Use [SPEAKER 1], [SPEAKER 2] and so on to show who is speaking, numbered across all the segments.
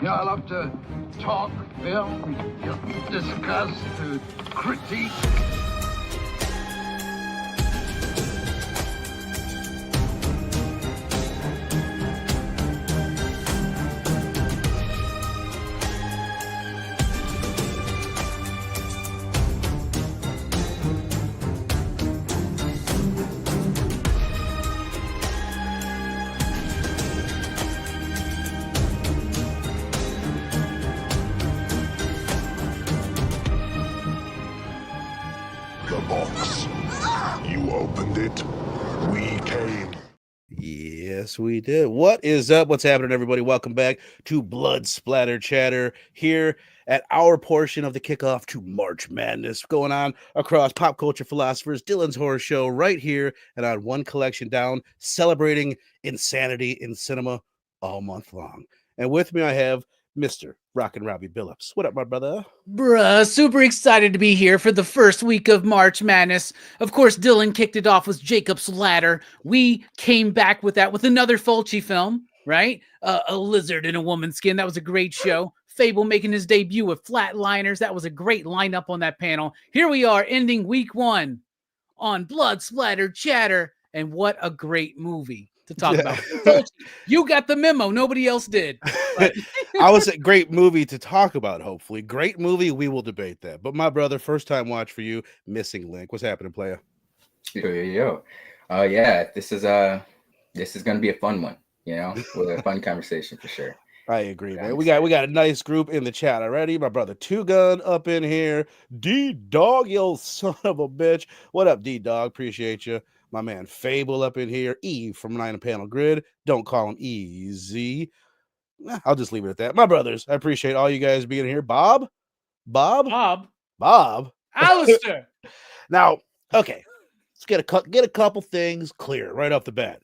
[SPEAKER 1] I love to talk, film, discuss, to critique.
[SPEAKER 2] The box. You opened it. We came.
[SPEAKER 3] Yes, we did. What is up? What's happening, everybody? Welcome back to Blood Splatter Chatter here at our portion of the kickoff to March Madness going on across pop culture philosophers, Dylan's Horror Show right here and on One Collection Down, celebrating insanity in cinema all month long. And with me, I have Mr. Rockin' Robbie Billups. What up, my brother?
[SPEAKER 4] Bruh, super excited to be here for the first week of March Madness. Of course, Dylan kicked it off with Jacob's Ladder. We came back with that with another Fulci film, right? A lizard in a woman's skin. That was a great show. Fable making his debut with Flatliners. That was a great lineup on that panel. Here we are ending week one on Blood Splatter Chatter. And what a great movie to talk about. Fulci, you got the memo. Nobody else did.
[SPEAKER 3] I was a great movie to talk about, hopefully. Great movie, we will debate that. But my brother, first time watch for you, Missing Link. What's happening, player?
[SPEAKER 5] Yo. Yeah, this is gonna be a fun one, with a fun conversation for sure.
[SPEAKER 3] I agree, man. We got a nice group in the chat already. My brother Two Gun up in here. D Dog, you son of a bitch. What up, D Dog? Appreciate you. My man Fable up in here. Eve from Nine Panel Grid. Don't call him Easy. I'll just leave it at that. My brothers, I appreciate all you guys being here. Bob.
[SPEAKER 4] Alistair.
[SPEAKER 3] Now, okay, let's get a couple things clear right off the bat.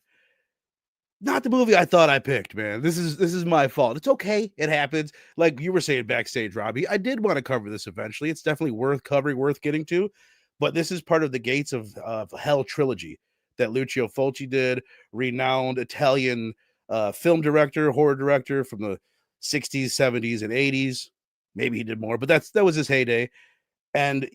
[SPEAKER 3] Not the movie I thought I picked, man. This is my fault. It's okay. It happens. Like you were saying backstage, Robbie, I did want to cover this eventually. It's definitely worth covering, worth getting to. But this is part of the Gates of Hell trilogy that Lucio Fulci did, renowned Italian film director, horror director from the 60s, 70s, and 80s. Maybe he did more, but that was his heyday. And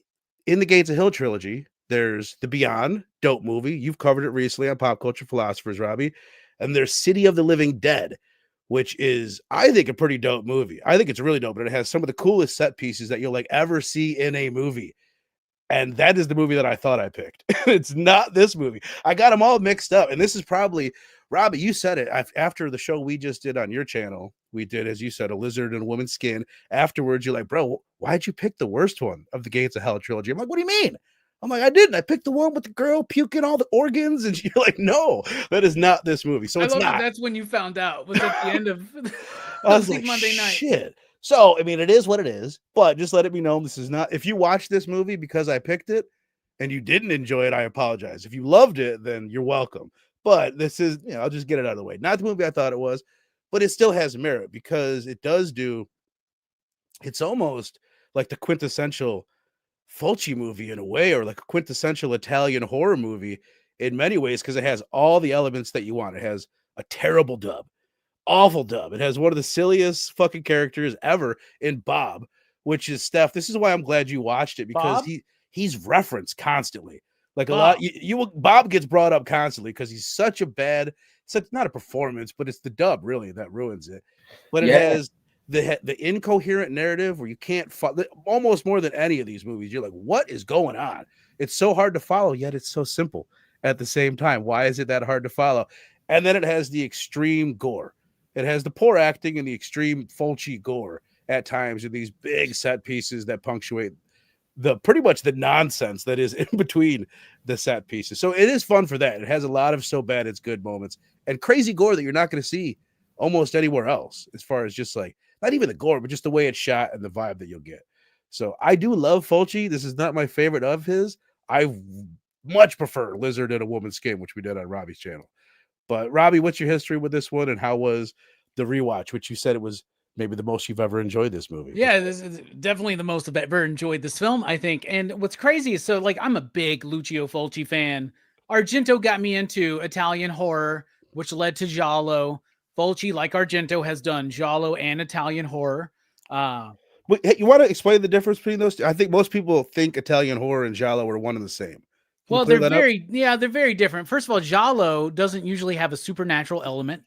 [SPEAKER 3] in the Gates of Hell trilogy, there's The Beyond, dope movie. You've covered it recently on Pop Culture Philosophers, Robbie. And there's City of the Living Dead, which is, I think, a pretty dope movie. I think it's really dope, and it has some of the coolest set pieces that you'll ever see in a movie. And that is the movie that I thought I picked. It's not this movie. I got them all mixed up. And this is probably, Robbie, you said it after the show we just did on your channel. We did, as you said, a lizard in a woman's skin. Afterwards, you're like, bro, why'd you pick the worst one of the Gates of Hell trilogy? I'm like, what do you mean? I'm like, I didn't. I picked the one with the girl puking all the organs. And you're like, no, that is not this movie. So it's not.
[SPEAKER 4] That's when you found out. Was at the end of
[SPEAKER 3] I was like,
[SPEAKER 4] Monday night.
[SPEAKER 3] Shit. So, I mean, it is what it is, but just let it be known this is not, if you watch this movie because I picked it and you didn't enjoy it, I apologize. If you loved it, then you're welcome. But this is, I'll just get it out of the way. Not the movie I thought it was, but it still has merit because it does it's almost like the quintessential Fulci movie in a way, or like a quintessential Italian horror movie in many ways, because it has all the elements that you want. It has a terrible dub. Awful dub. It has one of the silliest fucking characters ever in Bob, which is Steph. This is why I'm glad you watched it, because
[SPEAKER 4] Bob?
[SPEAKER 3] he's referenced constantly. Like Bob. Bob gets brought up constantly because he's such a bad. It's not a performance, but it's the dub really that ruins it. But it has the incoherent narrative where you can't follow, almost more than any of these movies. You're like, what is going on? It's so hard to follow, yet it's so simple at the same time. Why is it that hard to follow? And then it has the extreme gore. It has the poor acting and the extreme Fulci gore at times, with these big set pieces that punctuate pretty much the nonsense that is in between the set pieces. So it is fun for that. It has a lot of so bad it's good moments and crazy gore that you're not going to see almost anywhere else, as far as just like, not even the gore, but just the way it's shot and the vibe that you'll get. So I do love Fulci. This is not my favorite of his. I much prefer Lizard in a Woman's Skin, which we did on Robbie's channel. But Robbie, what's your history with this one, and how was the rewatch, which you said it was maybe the most you've ever enjoyed this movie?
[SPEAKER 4] Yeah, this is definitely the most I've ever enjoyed this film, I think. And what's crazy is, so I'm a big Lucio Fulci fan. Argento got me into Italian horror, which led to Giallo. Fulci, like Argento, has done giallo and Italian horror.
[SPEAKER 3] Wait, hey, you want to explain the difference between those two? I think most people think Italian horror and giallo are one and the same. Can you
[SPEAKER 4] Well,
[SPEAKER 3] clear
[SPEAKER 4] they're
[SPEAKER 3] that up?
[SPEAKER 4] they're very different. First of all, giallo doesn't usually have a supernatural element,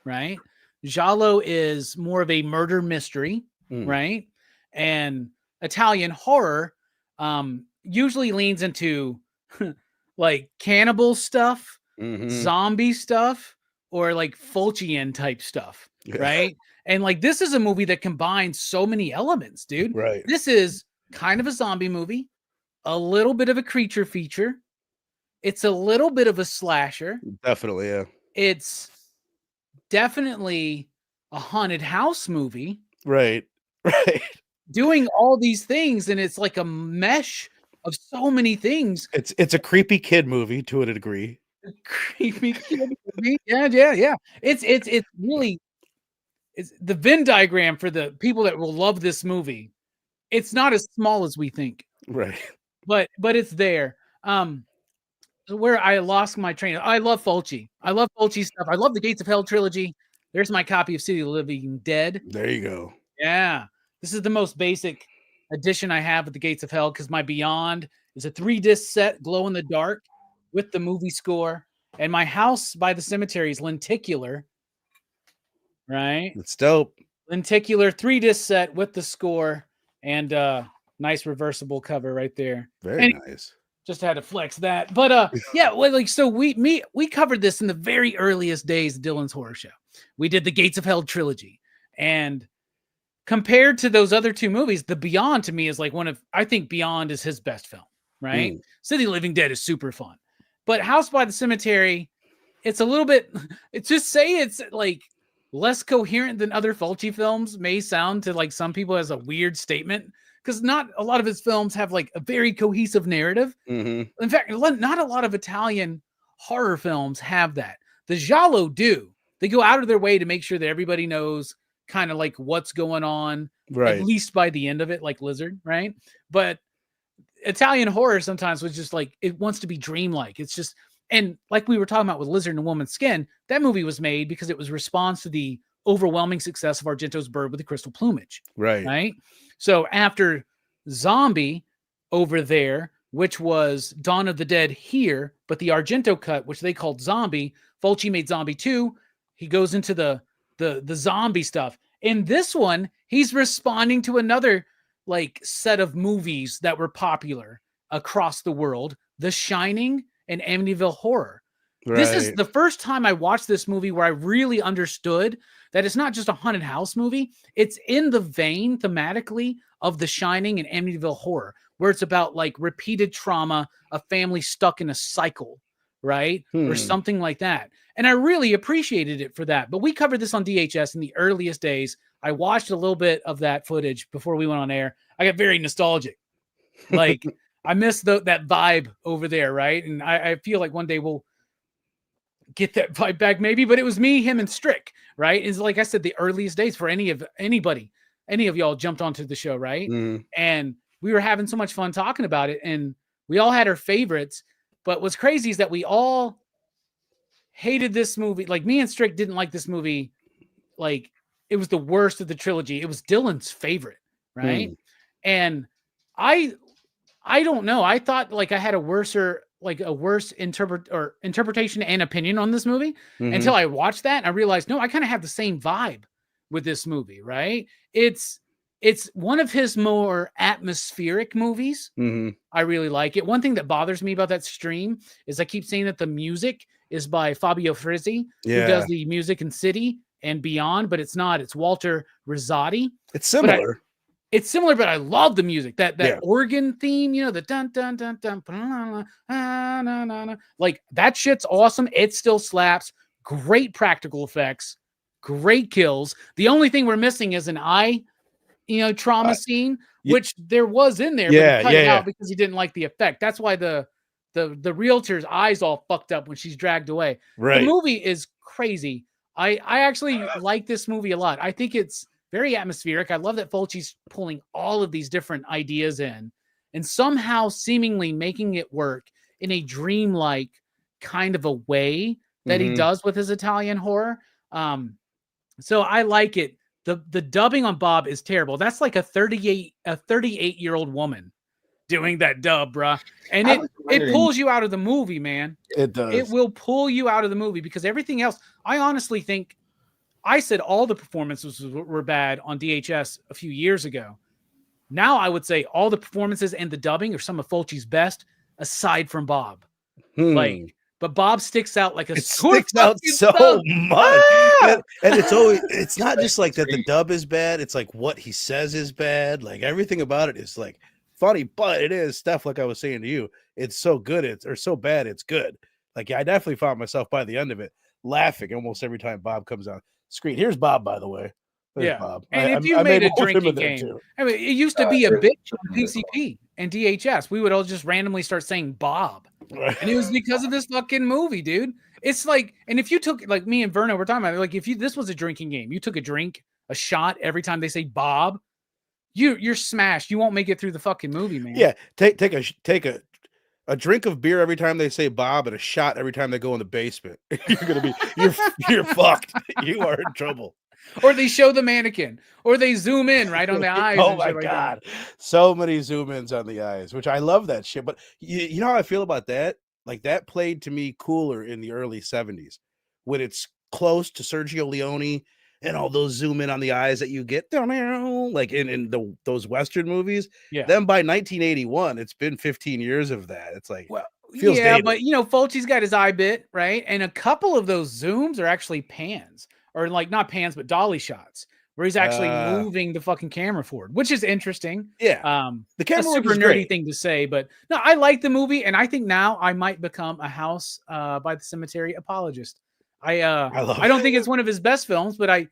[SPEAKER 4] right? Giallo is more of a murder mystery, right? And Italian horror usually leans into like cannibal stuff, zombie stuff, or like Fulcian type stuff, right? And like this is a movie that combines so many elements, dude.
[SPEAKER 3] Right.
[SPEAKER 4] This is kind of a zombie movie, a little bit of a creature feature. It's a little bit of a slasher.
[SPEAKER 3] Definitely, yeah.
[SPEAKER 4] It's definitely a haunted house movie.
[SPEAKER 3] Right. Right.
[SPEAKER 4] Doing all these things, and it's like a mesh of so many things.
[SPEAKER 3] It's a creepy kid movie to a degree.
[SPEAKER 4] Creepy kid movie. Yeah. It's really it's the Venn diagram for the people that will love this movie. It's not as small as we think.
[SPEAKER 3] Right.
[SPEAKER 4] But it's there. Where I lost my train. I love Fulci. I love Fulci stuff. I love the Gates of Hell trilogy. There's my copy of City of the Living Dead.
[SPEAKER 3] There you go.
[SPEAKER 4] Yeah. This is the most basic edition I have of the Gates of Hell because my Beyond is a 3-disc set, glow in the dark, with the movie score. And my House by the Cemetery is lenticular. Right?
[SPEAKER 3] It's dope.
[SPEAKER 4] Lenticular 3-disc set with the score and nice reversible cover right there.
[SPEAKER 3] Very nice.
[SPEAKER 4] Just had to flex that. But yeah, well, like so we covered this in the very earliest days of Dylan's Horror Show. We did the Gates of Hell trilogy. And compared to those other two movies, the Beyond to me is like I think Beyond is his best film, right? City of the Living Dead is super fun. But House by the Cemetery, it's a little bit, it's just say it's like less coherent than other Fulci films may sound to like some people as a weird statement. Because not a lot of his films have like a very cohesive narrative. In fact, not a lot of Italian horror films have that. The giallo do. They go out of their way to make sure that everybody knows kind of like what's going on,
[SPEAKER 3] right?
[SPEAKER 4] At least by the end of it, like Lizard, right? But Italian horror sometimes was just like, it wants to be dreamlike. It's just, and like we were talking about with Lizard and Woman's Skin, that movie was made because it was a response to the overwhelming success of Argento's Bird with the Crystal Plumage. Right. So after Zombie over there, which was Dawn of the Dead here, but the Argento cut, which they called Zombie, Fulci made Zombie 2. He goes into the zombie stuff. In this one, he's responding to another like set of movies that were popular across the world, The Shining and Amityville Horror. This is the first time I watched this movie where I really understood that it's not just a haunted house movie. It's in the vein thematically of The Shining and Amityville Horror, where it's about like repeated trauma, a family stuck in a cycle, right? Or something like that. And I really appreciated it for that. But we covered this on DHS in the earliest days. I watched a little bit of that footage before we went on air. I got very nostalgic. Like I miss that vibe over there, right? And I feel like one day we'll get that vibe back maybe, but it was me, him, and Strick, right? It's like I said, the earliest days for any of y'all jumped onto the show, right? And we were having so much fun talking about it, and we all had our favorites. But what's crazy is that we all hated this movie. Like me and Strick didn't like this movie. Like it was the worst of the trilogy. It was Dylan's favorite, right? And I don't know. I thought like I had a worse interpretation and opinion on this movie until I watched that. And I realized, no, I kind of have the same vibe with this movie, right? It's one of his more atmospheric movies. I really like it. One thing that bothers me about that stream is I keep saying that the music is by Fabio Frizzi, who does the music in City and Beyond, but it's not. It's Walter Rizzati. It's similar. It's similar, but I love the music. That organ theme, you know, the dun dun dun dun, like that shit's awesome. It still slaps. Great practical effects, great kills. The only thing we're missing is an eye, trauma scene, which there was in there, but he cut it out because he didn't like the effect. That's why the realtor's eyes all fucked up when she's dragged away. Right. The movie is crazy. I actually like this movie a lot. I think it's very atmospheric. I love that Fulci's pulling all of these different ideas in and somehow seemingly making it work in a dreamlike kind of a way that he does with his Italian horror. So I like it. The dubbing on Bob is terrible. That's like a 38-year-old woman doing that dub, bruh. And
[SPEAKER 5] I was
[SPEAKER 4] it
[SPEAKER 5] wondering.
[SPEAKER 4] pulls you out of the movie, man.
[SPEAKER 3] It does.
[SPEAKER 4] It will pull you out of the movie because everything else, I honestly think I said all the performances were bad on DHS a few years ago. Now I would say all the performances and the dubbing are some of Fulci's best, aside from Bob. Like, but Bob sticks out like a
[SPEAKER 3] It
[SPEAKER 4] sore
[SPEAKER 3] sticks out
[SPEAKER 4] fucking
[SPEAKER 3] so
[SPEAKER 4] thumb.
[SPEAKER 3] much.
[SPEAKER 4] Ah!
[SPEAKER 3] And it's not just like that the dub is bad, it's like what he says is bad. Like everything about it is like funny, but it is stuff like I was saying to you. It's so good, or so bad, it's good. Like I definitely found myself by the end of it laughing almost every time Bob comes on screen. Here's Bob, by the way. There's
[SPEAKER 4] Yeah.
[SPEAKER 3] Bob.
[SPEAKER 4] And if you
[SPEAKER 3] I
[SPEAKER 4] made a
[SPEAKER 3] more of him
[SPEAKER 4] drinking
[SPEAKER 3] in there,
[SPEAKER 4] game,
[SPEAKER 3] too.
[SPEAKER 4] I mean, it used to be a
[SPEAKER 5] Really
[SPEAKER 4] bitch on PCP and DHS. We would all just randomly start saying Bob. And it was because of this fucking movie, dude. It's like, and if you took, like me and Verno were talking about it, like if this was a drinking game, you took a shot every time they say Bob, you're smashed. You won't make it through the fucking movie, man.
[SPEAKER 3] Yeah, take a drink of beer every time they say Bob and a shot every time they go in the basement. You're fucked. You are in trouble.
[SPEAKER 4] Or they show the mannequin, or they zoom in right on the eyes.
[SPEAKER 3] Oh
[SPEAKER 4] and
[SPEAKER 3] my
[SPEAKER 4] shit like
[SPEAKER 3] god,
[SPEAKER 4] that.
[SPEAKER 3] so many zoom ins on the eyes, which I love that shit. But you know how I feel about that? Like that played to me cooler in the early 70s when it's close to Sergio Leone and all those zoom in on the eyes that you get like in those Western movies.
[SPEAKER 4] Yeah.
[SPEAKER 3] Then by 1981, it's been 15 years of that. It's like,
[SPEAKER 4] Well,
[SPEAKER 3] feels
[SPEAKER 4] yeah,
[SPEAKER 3] dated.
[SPEAKER 4] but Fulci's got his eye bit, right? And a couple of those zooms are actually pans, or like not pans, but dolly shots, where he's actually moving the fucking camera forward, which is interesting.
[SPEAKER 3] Yeah. The camera
[SPEAKER 4] a
[SPEAKER 3] work
[SPEAKER 4] super
[SPEAKER 3] is
[SPEAKER 4] nerdy
[SPEAKER 3] great.
[SPEAKER 4] thing to say, but no, I like the movie, and I think now I might become a House by the Cemetery apologist. I don't think it's one of his best films, but I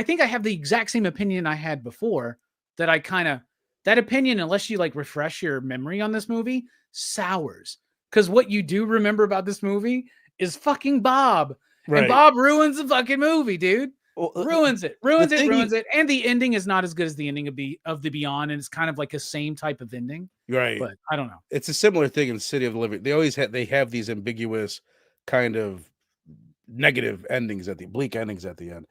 [SPEAKER 4] think I have the exact same opinion I had before. That I kind of that opinion, unless you like refresh your memory on this movie, sours. Because what you do remember about this movie is fucking Bob.
[SPEAKER 3] Right.
[SPEAKER 4] And Bob ruins the fucking movie, dude.
[SPEAKER 3] Well,
[SPEAKER 4] Ruins it. And the ending is not as good as the ending of the Beyond, and it's kind of like a same type of ending.
[SPEAKER 3] Right.
[SPEAKER 4] But I don't know.
[SPEAKER 3] It's a similar thing in City of the Living. They always have these ambiguous kind of negative endings bleak endings at the end.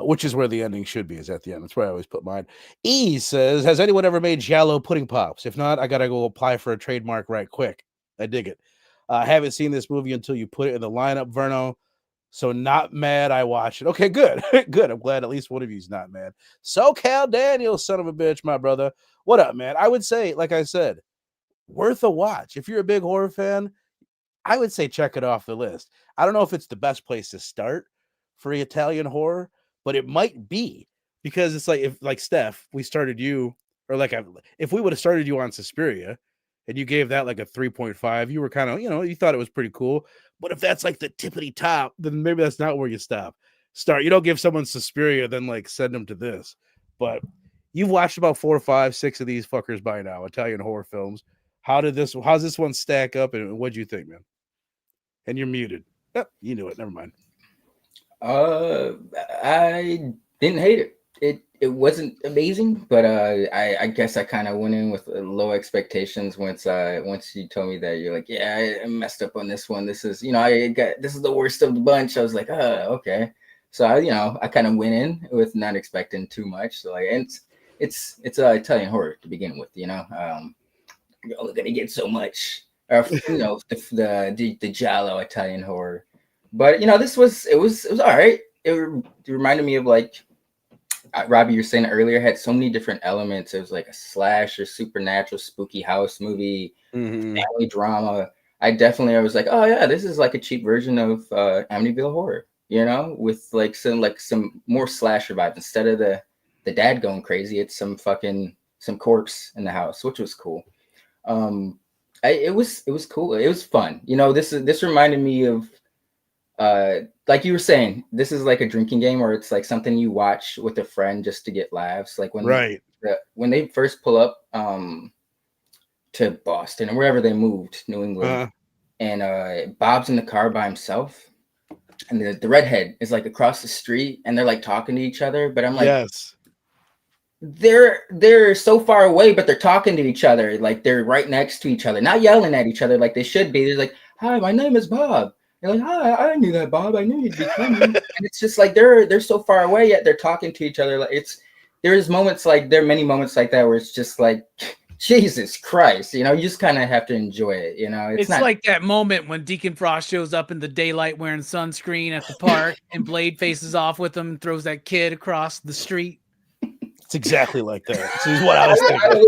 [SPEAKER 3] Which is where the ending should be, is at the end. That's where I always put mine. E says, has anyone ever made Jell-O pudding pops? If not, I gotta go apply for a trademark right quick. I dig it. I haven't seen this movie until you put it in the lineup, Verno. So not mad I watched it. Okay, good. Good. I'm glad at least one of you's not mad. SoCal Daniel, son of a bitch, my brother. What up, man? I would say, like I said, worth a watch. If you're a big horror fan, I would say check it off the list. I don't know if it's the best place to start for Italian horror, but it might be, because it's like, if like Steph, we started you, or like if we would have started you on Suspiria and you gave that like a 3.5, you were kind of, you thought it was pretty cool. But if that's like the tippity top, then maybe that's not where you start. You don't give someone Suspiria, then like send them to this. But you've watched about 4, 5, 6 of these fuckers by now, Italian horror films. How's this one stack up, and what'd you think, man? And you're muted. Yep, you knew it. Never mind.
[SPEAKER 5] I didn't hate it. It wasn't amazing, but I guess I kind of went in with low expectations once you told me that. You're like, yeah, I messed up on this one. This is this is the worst of the bunch. I was like, oh, okay. So I kind of went in with not expecting too much. So like, and it's Italian horror to begin with. You're only gonna get so much. The giallo Italian horror. But it was all right. It reminded me of, like, Robbie, you were saying earlier, had so many different elements. It was like a slasher, supernatural, spooky house movie, family drama. I was like, oh yeah, this is like a cheap version of Amityville Horror, with like some more slasher vibes. Instead of the dad going crazy, it's some corpse in the house, which was cool. It was cool. It was fun. This reminded me of, like you were saying, this is like a drinking game, or it's like something you watch with a friend just to get laughs. Like when they first pull up to Boston or wherever they moved, New England, and Bob's in the car by himself, and the redhead is like across the street, and they're like talking to each other. But I'm like,
[SPEAKER 3] yes,
[SPEAKER 5] they're so far away, but they're talking to each other, like they're right next to each other, not yelling at each other like they should be. They're like, hi, my name is Bob. You're like, I knew that, Bob. I knew you'd be coming. And it's just like they're so far away, yet they're talking to each other. Like there are many moments like that where it's just like, Jesus Christ, you just kind of have to enjoy it. It's not
[SPEAKER 4] like that moment when Deacon Frost shows up in the daylight wearing sunscreen at the park and Blade faces off with him and throws that kid across the street.
[SPEAKER 3] It's exactly like that. This is what I was thinking.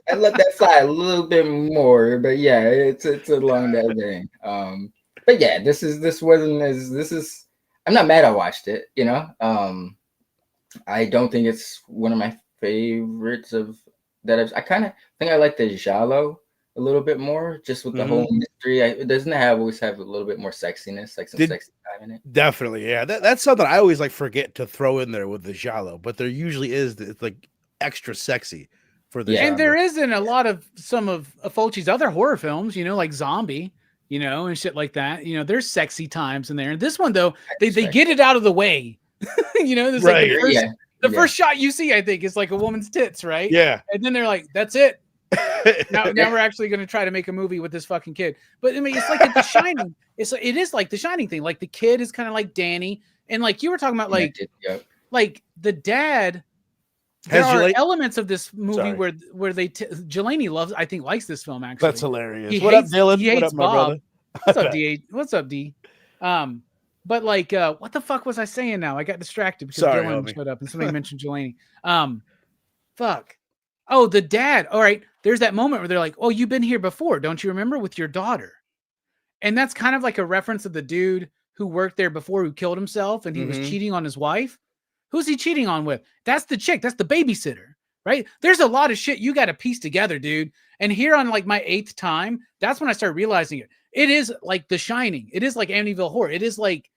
[SPEAKER 5] I let that fly a little bit more, but yeah, it's along that vein. But yeah, I'm not mad I watched it, I don't think it's one of my favorites I kind of think I like the giallo a little bit more, just with the whole mystery. It doesn't always have a little bit more sexiness, like some sexy time in it.
[SPEAKER 3] Definitely, yeah. That's something I always forget to throw in there with the giallo, but there usually is. It's like extra sexy for the genre.
[SPEAKER 4] And there is in a lot of some of Fulci's other horror films, like Zombie, and shit like that. There's sexy times in there. And this one though, they get it out of the way. There's
[SPEAKER 3] right.
[SPEAKER 4] Like the first shot you see, I think, is like a woman's tits, right?
[SPEAKER 3] Yeah.
[SPEAKER 4] And then they're like, that's it. Now we're actually going to try to make a movie with this fucking kid. But I mean, it's like The Shining. It is like The Shining thing. Like the kid is kind of like Danny, and like you were talking about, like the dad. There are elements of this movie where Jelani likes this film actually.
[SPEAKER 3] That's hilarious.
[SPEAKER 4] What
[SPEAKER 3] up, Dylan?
[SPEAKER 4] He hates
[SPEAKER 3] what up, my
[SPEAKER 4] Bob.
[SPEAKER 3] brother?
[SPEAKER 4] What's up, D? What's up, D? But like, what the fuck was I saying now? I got distracted because Dylan showed up and somebody mentioned Jelani. Fuck. Oh, the dad. All right. There's that moment where they're like, oh, you've been here before. Don't you remember, with your daughter? And that's kind of like a reference of the dude who worked there before, who killed himself, and he was cheating on his wife. Who's he cheating on with? That's the chick. That's the babysitter, right? There's a lot of shit you got to piece together, dude. And here on like my 8th time, that's when I started realizing it. It is like The Shining. It is like Amityville Horror. It is like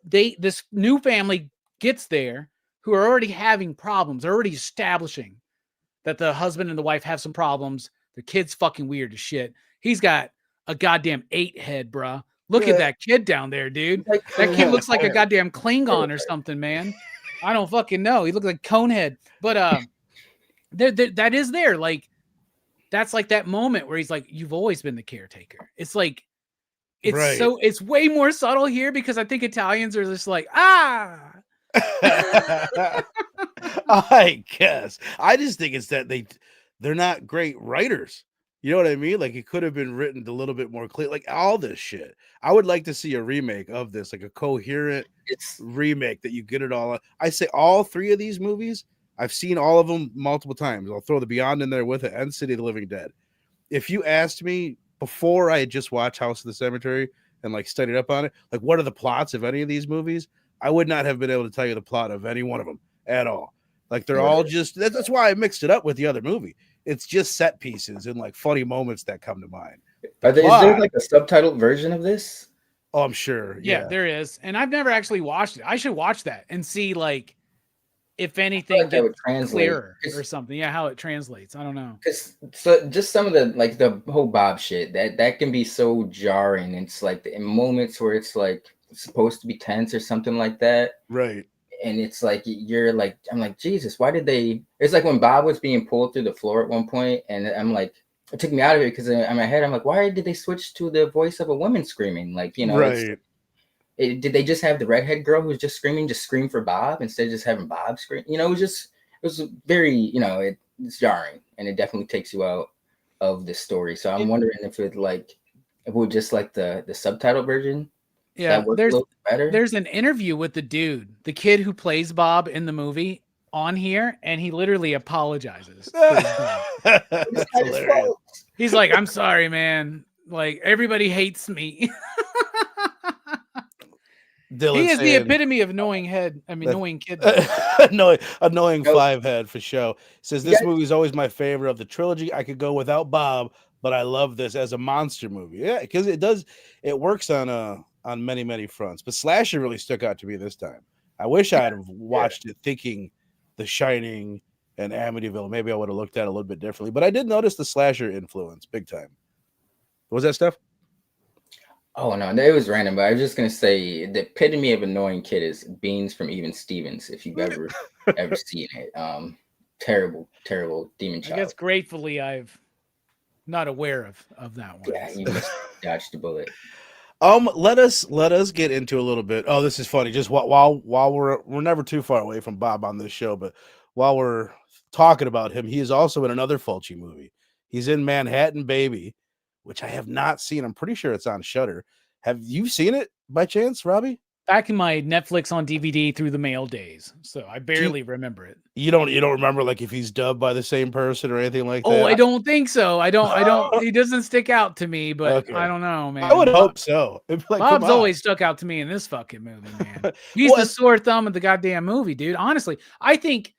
[SPEAKER 4] this new family gets there who are already having problems. They're already establishing that the husband and the wife have some problems. The kid's fucking weird as shit. He's got a goddamn 8 head, bruh. Look at that kid down there, dude. That kid looks like a goddamn Klingon or something, man. I don't fucking know. He looks like Conehead. But that is there. Like, that's like that moment where he's like, you've always been the caretaker. It's like, it's way more subtle here because I think Italians are just like, I
[SPEAKER 3] guess. I just think it's that they're not great writers. You know what I mean? Like, it could have been written a little bit more clear. Like all this shit. I would like to see a remake of this, like a coherent remake that you get it all. I say all 3 of these movies, I've seen all of them multiple times. I'll throw The Beyond in there with it and City of the Living Dead. If you asked me before I had just watched House of the Cemetery and like studied up on it, like what are the plots of any of these movies, I would not have been able to tell you the plot of any one of them at all. Like they're all just, that's why I mixed it up with the other movie. It's just set pieces and like funny moments that come to mind.
[SPEAKER 5] Is there like a subtitled version of this?
[SPEAKER 3] Oh, I'm sure.
[SPEAKER 4] Yeah, there is. And I've never actually watched it. I should watch that and see like if anything gets clearer or something. Yeah, how it translates. I don't know.
[SPEAKER 5] So just some of the whole Bob shit that can be so jarring. It's like in moments where it's like supposed to be tense or something like that.
[SPEAKER 3] Right.
[SPEAKER 5] And it's like I'm like, Jesus, why did they? It's like when Bob was being pulled through the floor at one point, and I'm like, it took me out of it because in my head I'm like, why did they switch to the voice of a woman screaming? Like,
[SPEAKER 3] right.
[SPEAKER 5] Did they just have the redhead girl who's just scream for Bob instead of just having Bob scream? It was very, it's jarring, and it definitely takes you out of the story. So I'm wondering if it would just like the subtitle version.
[SPEAKER 4] Yeah, there's an interview with the kid who plays Bob in the movie on here, and he literally apologizes. He's like, I'm sorry, man. Like, everybody hates me. He is the epitome of annoying kid. Annoying
[SPEAKER 3] 5 head for show. Says this movie is always my favorite of the trilogy. I could go without Bob, but I love this as a monster movie. Yeah, because it works on many, many fronts. But slasher really stuck out to me this time. I wish I had watched it thinking The Shining and Amityville. Maybe I would have looked at it a little bit differently. But I did notice the slasher influence big time. What was that stuff?
[SPEAKER 5] Oh, no, it was random. But I was just going to say the epitome of annoying kid is Beans from Even Stevens, if you've ever seen it. Terrible, terrible demon child.
[SPEAKER 4] I guess gratefully I'm not aware of that one.
[SPEAKER 5] Yeah, you just dodged the bullet.
[SPEAKER 3] Let us get into a little bit. Oh, this is funny. Just while we're never too far away from Bob on this show, but while we're talking about him, he is also in another Fulci movie. He's in Manhattan Baby, which I have not seen. I'm pretty sure it's on Shudder. Have you seen it by chance, Robbie?
[SPEAKER 4] Back in my Netflix on DVD through the mail days, so I barely remember it.
[SPEAKER 3] You don't remember like if he's dubbed by the same person or anything like that?
[SPEAKER 4] Oh, I don't think so. I don't. He doesn't stick out to me, but
[SPEAKER 3] Okay.
[SPEAKER 4] I don't know, man.
[SPEAKER 3] I would hope so. Like,
[SPEAKER 4] Bob's always stuck out to me in this fucking movie, man. He's the sore thumb of the goddamn movie, dude. Honestly, I think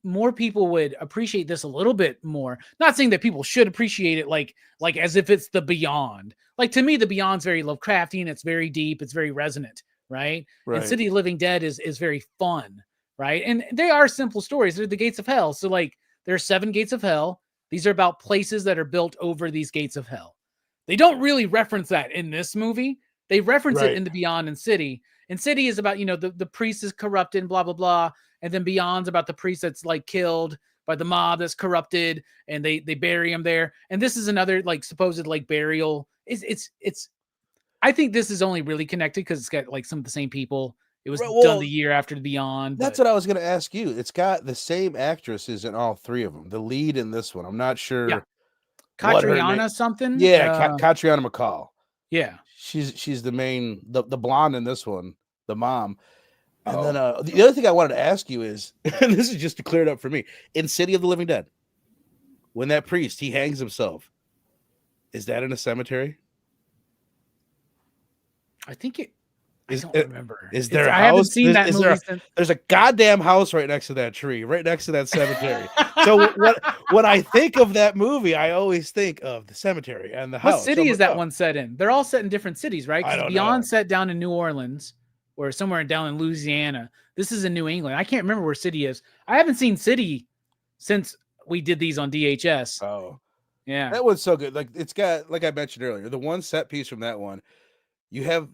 [SPEAKER 4] more people would appreciate this a little bit more. Not saying that people should appreciate it like as if it's the Beyond. Like, to me, the Beyond's very Lovecraftian. It's very deep. It's very resonant, right? And City of Living Dead is very fun, right? And they are simple stories. They're the gates of hell. So, like, there are 7 gates of hell. These are about places that are built over these gates of hell. They don't really reference that in this movie. They reference it in the Beyond and City. And City is about, the priest is corrupted and blah, blah, blah. And then Beyond's about the priest that's like killed by the mob that's corrupted, and they bury him there. And this is another like supposed like burial. It's I think this is only really connected because it's got like some of the same people. It was done the year after the Beyond.
[SPEAKER 3] That's what I was going to ask you. It's got the same actresses in all 3 of them. The lead in this one, I'm not sure.
[SPEAKER 4] Yeah. Catriona something.
[SPEAKER 3] Yeah, Catriona McCall.
[SPEAKER 4] Yeah,
[SPEAKER 3] she's the main, the blonde in this one, the mom. And then the other thing I wanted to ask you is, and this is just to clear it up for me, in City of the Living Dead, when that priest he hangs himself, is that in a cemetery?
[SPEAKER 4] I think it. I don't remember.
[SPEAKER 3] Is there a
[SPEAKER 4] I
[SPEAKER 3] house?
[SPEAKER 4] haven't seen that movie since.
[SPEAKER 3] There's a goddamn house right next to that tree, right next to that cemetery. So when I think of that movie, I always think of the cemetery and the house.
[SPEAKER 4] What city is that one set in? They're all set in different cities, right? Because Beyond set down in New Orleans or somewhere down in Louisiana. This is in New England. I can't remember where City is. I haven't seen City since we did these on DHS.
[SPEAKER 3] Oh,
[SPEAKER 4] yeah,
[SPEAKER 3] that one's so good. Like, it's got, like I mentioned earlier, the one set piece from that one. You have,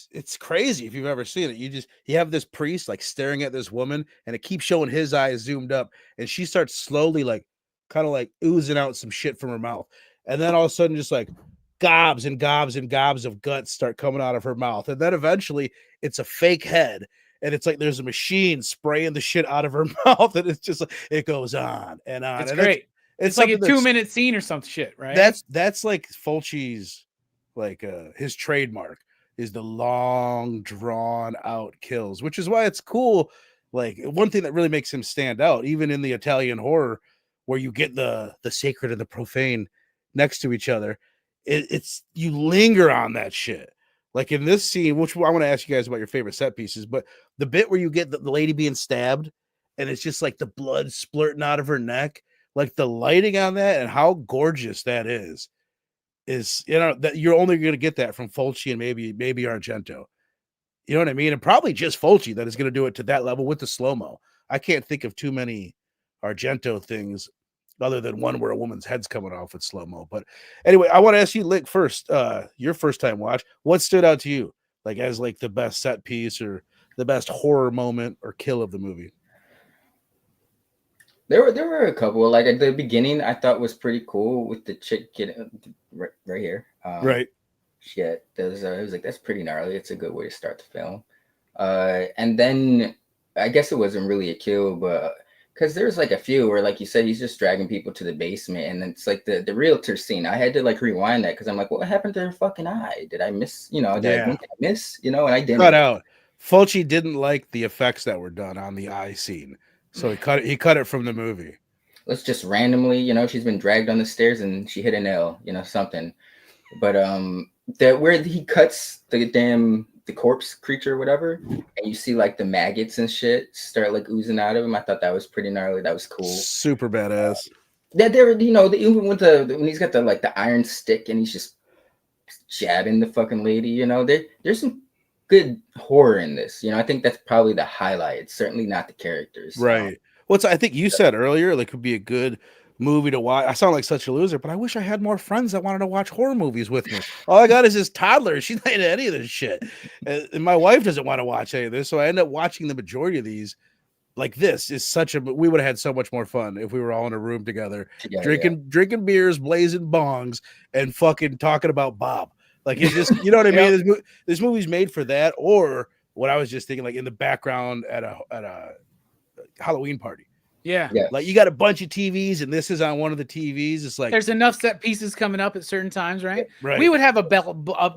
[SPEAKER 3] it's crazy if you've ever seen it. You have this priest like staring at this woman, and it keeps showing his eyes zoomed up, and she starts slowly like kind of like oozing out some shit from her mouth. And then all of a sudden just like gobs and gobs and gobs of guts start coming out of her mouth. And then eventually it's a fake head, and it's like there's a machine spraying the shit out of her mouth, and it's just like it goes on and on.
[SPEAKER 4] It's
[SPEAKER 3] and
[SPEAKER 4] great. It's like a 2-minute scene or some shit, right?
[SPEAKER 3] That's like Fulci's, like his trademark is the long drawn out kills, which is why it's cool. Like, one thing that really makes him stand out, even in the Italian horror, where you get the sacred and the profane next to each other, it's you linger on that shit. Like in this scene, which I want to ask you guys about your favorite set pieces, but the bit where you get the lady being stabbed and it's just like the blood splurting out of her neck, like the lighting on that and how gorgeous that is that you're only going to get that from Fulci and maybe Argento. You know what I mean? And probably just Fulci that is going to do it to that level with the slow-mo. I can't think of too many Argento things other than one where a woman's head's coming off with slow-mo. But anyway, I want to ask you, Lick, first, your first time watch, what stood out to you like as like the best set piece or the best horror moment or kill of the movie?
[SPEAKER 5] There were a couple. Like at the beginning, I thought was pretty cool with the chick getting right here.
[SPEAKER 3] Right.
[SPEAKER 5] Yeah, I was like, that's pretty gnarly. It's a good way to start the film. And then I guess it wasn't really a kill, but because there's like a few where, like you said, he's just dragging people to the basement, and it's like the realtor scene. I had to like rewind that because I'm like, what happened to her fucking eye? Did I miss? Did I miss? And I didn't.
[SPEAKER 3] Cut out. Fulci didn't like the effects that were done on the eye scene. So he cut it from the movie.
[SPEAKER 5] Let's just randomly, she's been dragged on the stairs and she hit a nail, something. But that where he cuts the corpse creature or whatever, and you see like the maggots and shit start like oozing out of him. I thought that was pretty gnarly. That was cool.
[SPEAKER 3] Super badass.
[SPEAKER 5] That there, even with when he's got the iron stick and he's just jabbing the fucking lady, there's some good horror in this. I think that's probably the highlight. It's certainly not the characters.
[SPEAKER 3] Right. I think you said earlier, like, could be a good movie to watch. I sound like such a loser, but I wish I had more friends that wanted to watch horror movies with me. All I got is this toddler. She's not into any of this shit. And my wife doesn't want to watch any of this. So I end up watching the majority of these. Like, this is we would have had so much more fun if we were all in a room together, drinking beers, blazing bongs, and fucking talking about Bob. Like it's just, you know what I
[SPEAKER 4] Yep.
[SPEAKER 3] mean? This movie's made for that, or what I was just thinking, like in the background at a Halloween party.
[SPEAKER 4] Yeah.
[SPEAKER 5] Yes.
[SPEAKER 3] Like you got a bunch of TVs, and this is on one of the TVs. It's like
[SPEAKER 4] There's enough set pieces coming up at certain times, right?
[SPEAKER 3] right.
[SPEAKER 4] We would have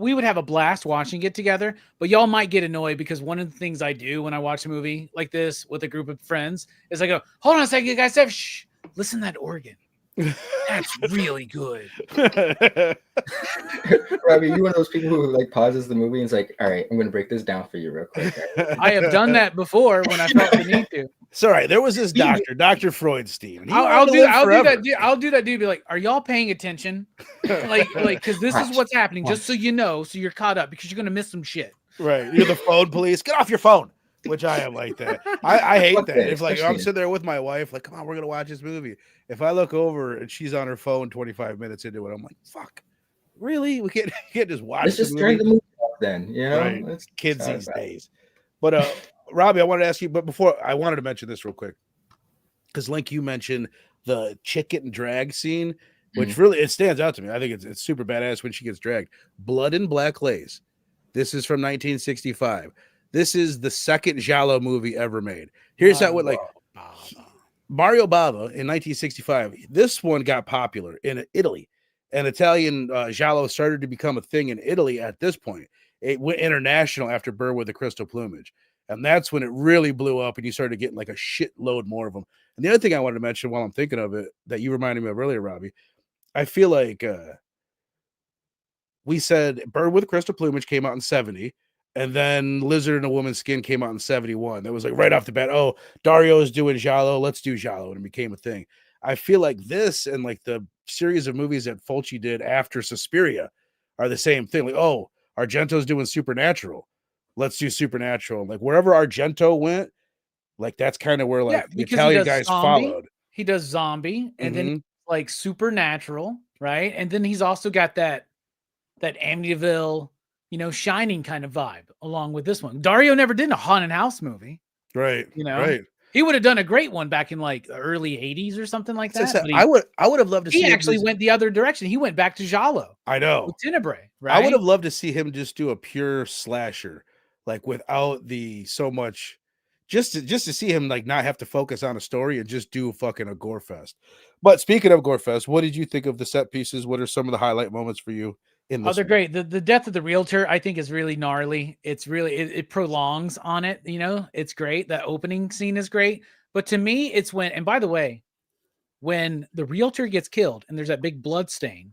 [SPEAKER 4] we would have a blast watching it together, but y'all might get annoyed because one of the things I do when I watch a movie like this with a group of friends is I go, "Hold on a second, you guys, shh, listen to that organ. That's really good."
[SPEAKER 5] Robbie, you one of those people who like pauses the movie and is like, "All right, I'm going to break this down for you real quick."
[SPEAKER 4] I have done that before when I felt the need to.
[SPEAKER 3] It's all right. There was this doctor, Dr. Freudstein. And he
[SPEAKER 4] I'll
[SPEAKER 3] wanted to
[SPEAKER 4] do
[SPEAKER 3] live
[SPEAKER 4] I'll do
[SPEAKER 3] forever.
[SPEAKER 4] that. I'll do that. Dude, be like, "Are y'all paying attention? like, because this is what's happening. Just so you know, so you're caught up because you're gonna miss some shit."
[SPEAKER 3] Right. You're the phone police. Get off your phone. Which I am like that. I hate
[SPEAKER 5] Fuck
[SPEAKER 3] that.
[SPEAKER 5] that,
[SPEAKER 3] If like I'm
[SPEAKER 5] especially-
[SPEAKER 3] sitting there with my wife, like, come on, we're gonna watch this movie. If I look over and she's on her phone 25 minutes into it, I'm like, fuck. Really? We can't just watch
[SPEAKER 5] Let's
[SPEAKER 3] the
[SPEAKER 5] just
[SPEAKER 3] movie?
[SPEAKER 5] turn the movie off then, you know?
[SPEAKER 3] Right.
[SPEAKER 5] Let's
[SPEAKER 3] Kids
[SPEAKER 5] start
[SPEAKER 3] these
[SPEAKER 5] that.
[SPEAKER 3] days. But Robbie, I wanted to ask you, but before I wanted to mention this real quick. Because Link, you mentioned the chick getting drag scene, which really it stands out to me. I think it's super badass when she gets dragged. Blood and Black Lace. This is from 1965. This is the second Giallo movie ever made. Here's how what like Mario Bava in 1965. This one got popular in Italy. And Italian Giallo started to become a thing in Italy at this point. It went international after Bird with the Crystal Plumage. And that's when it really blew up and you started getting like a shitload more of them. And the other thing I wanted to mention while I'm thinking of it that you reminded me of earlier, Robbie, I feel like we said Bird with Crystal Plumage came out in 70, and then Lizard in a Woman's Skin came out in 71. That was like right off the bat, oh, Dario's doing Giallo, let's do Giallo, and it became a thing. I feel like this and like the series of movies that Fulci did after Suspiria are the same thing. Like, oh, Argento's doing Supernatural. Let's do Supernatural. Like wherever Argento went, like that's kind of where like the
[SPEAKER 4] because
[SPEAKER 3] Italian guys followed.
[SPEAKER 4] He does zombie, and then
[SPEAKER 3] Mhm.
[SPEAKER 4] like Supernatural, right? And then he's also got that Amityville, Shining kind of vibe along with this one. Dario never did a haunted house movie.
[SPEAKER 3] Right. Right.
[SPEAKER 4] He would have done a great one back in like the early 80s or something like that. But
[SPEAKER 3] I would have loved to see
[SPEAKER 4] he
[SPEAKER 3] him
[SPEAKER 4] actually
[SPEAKER 3] just-
[SPEAKER 4] went the other direction. He went back to Giallo
[SPEAKER 3] I know.
[SPEAKER 4] with Tenebrae, right?
[SPEAKER 3] I would have loved to see him just do a pure slasher, like without the so much, just to see him like not have to focus on a story and just do fucking a gore fest. But speaking of gore fest, what did you think of the set pieces? What are some of the highlight moments for you in this?
[SPEAKER 4] Oh, they're great. The death of the realtor, I think, is really gnarly. It's really it prolongs on it. It's great. That opening scene is great. But to me, it's when, and by the way, when the realtor gets killed and there's that big blood stain,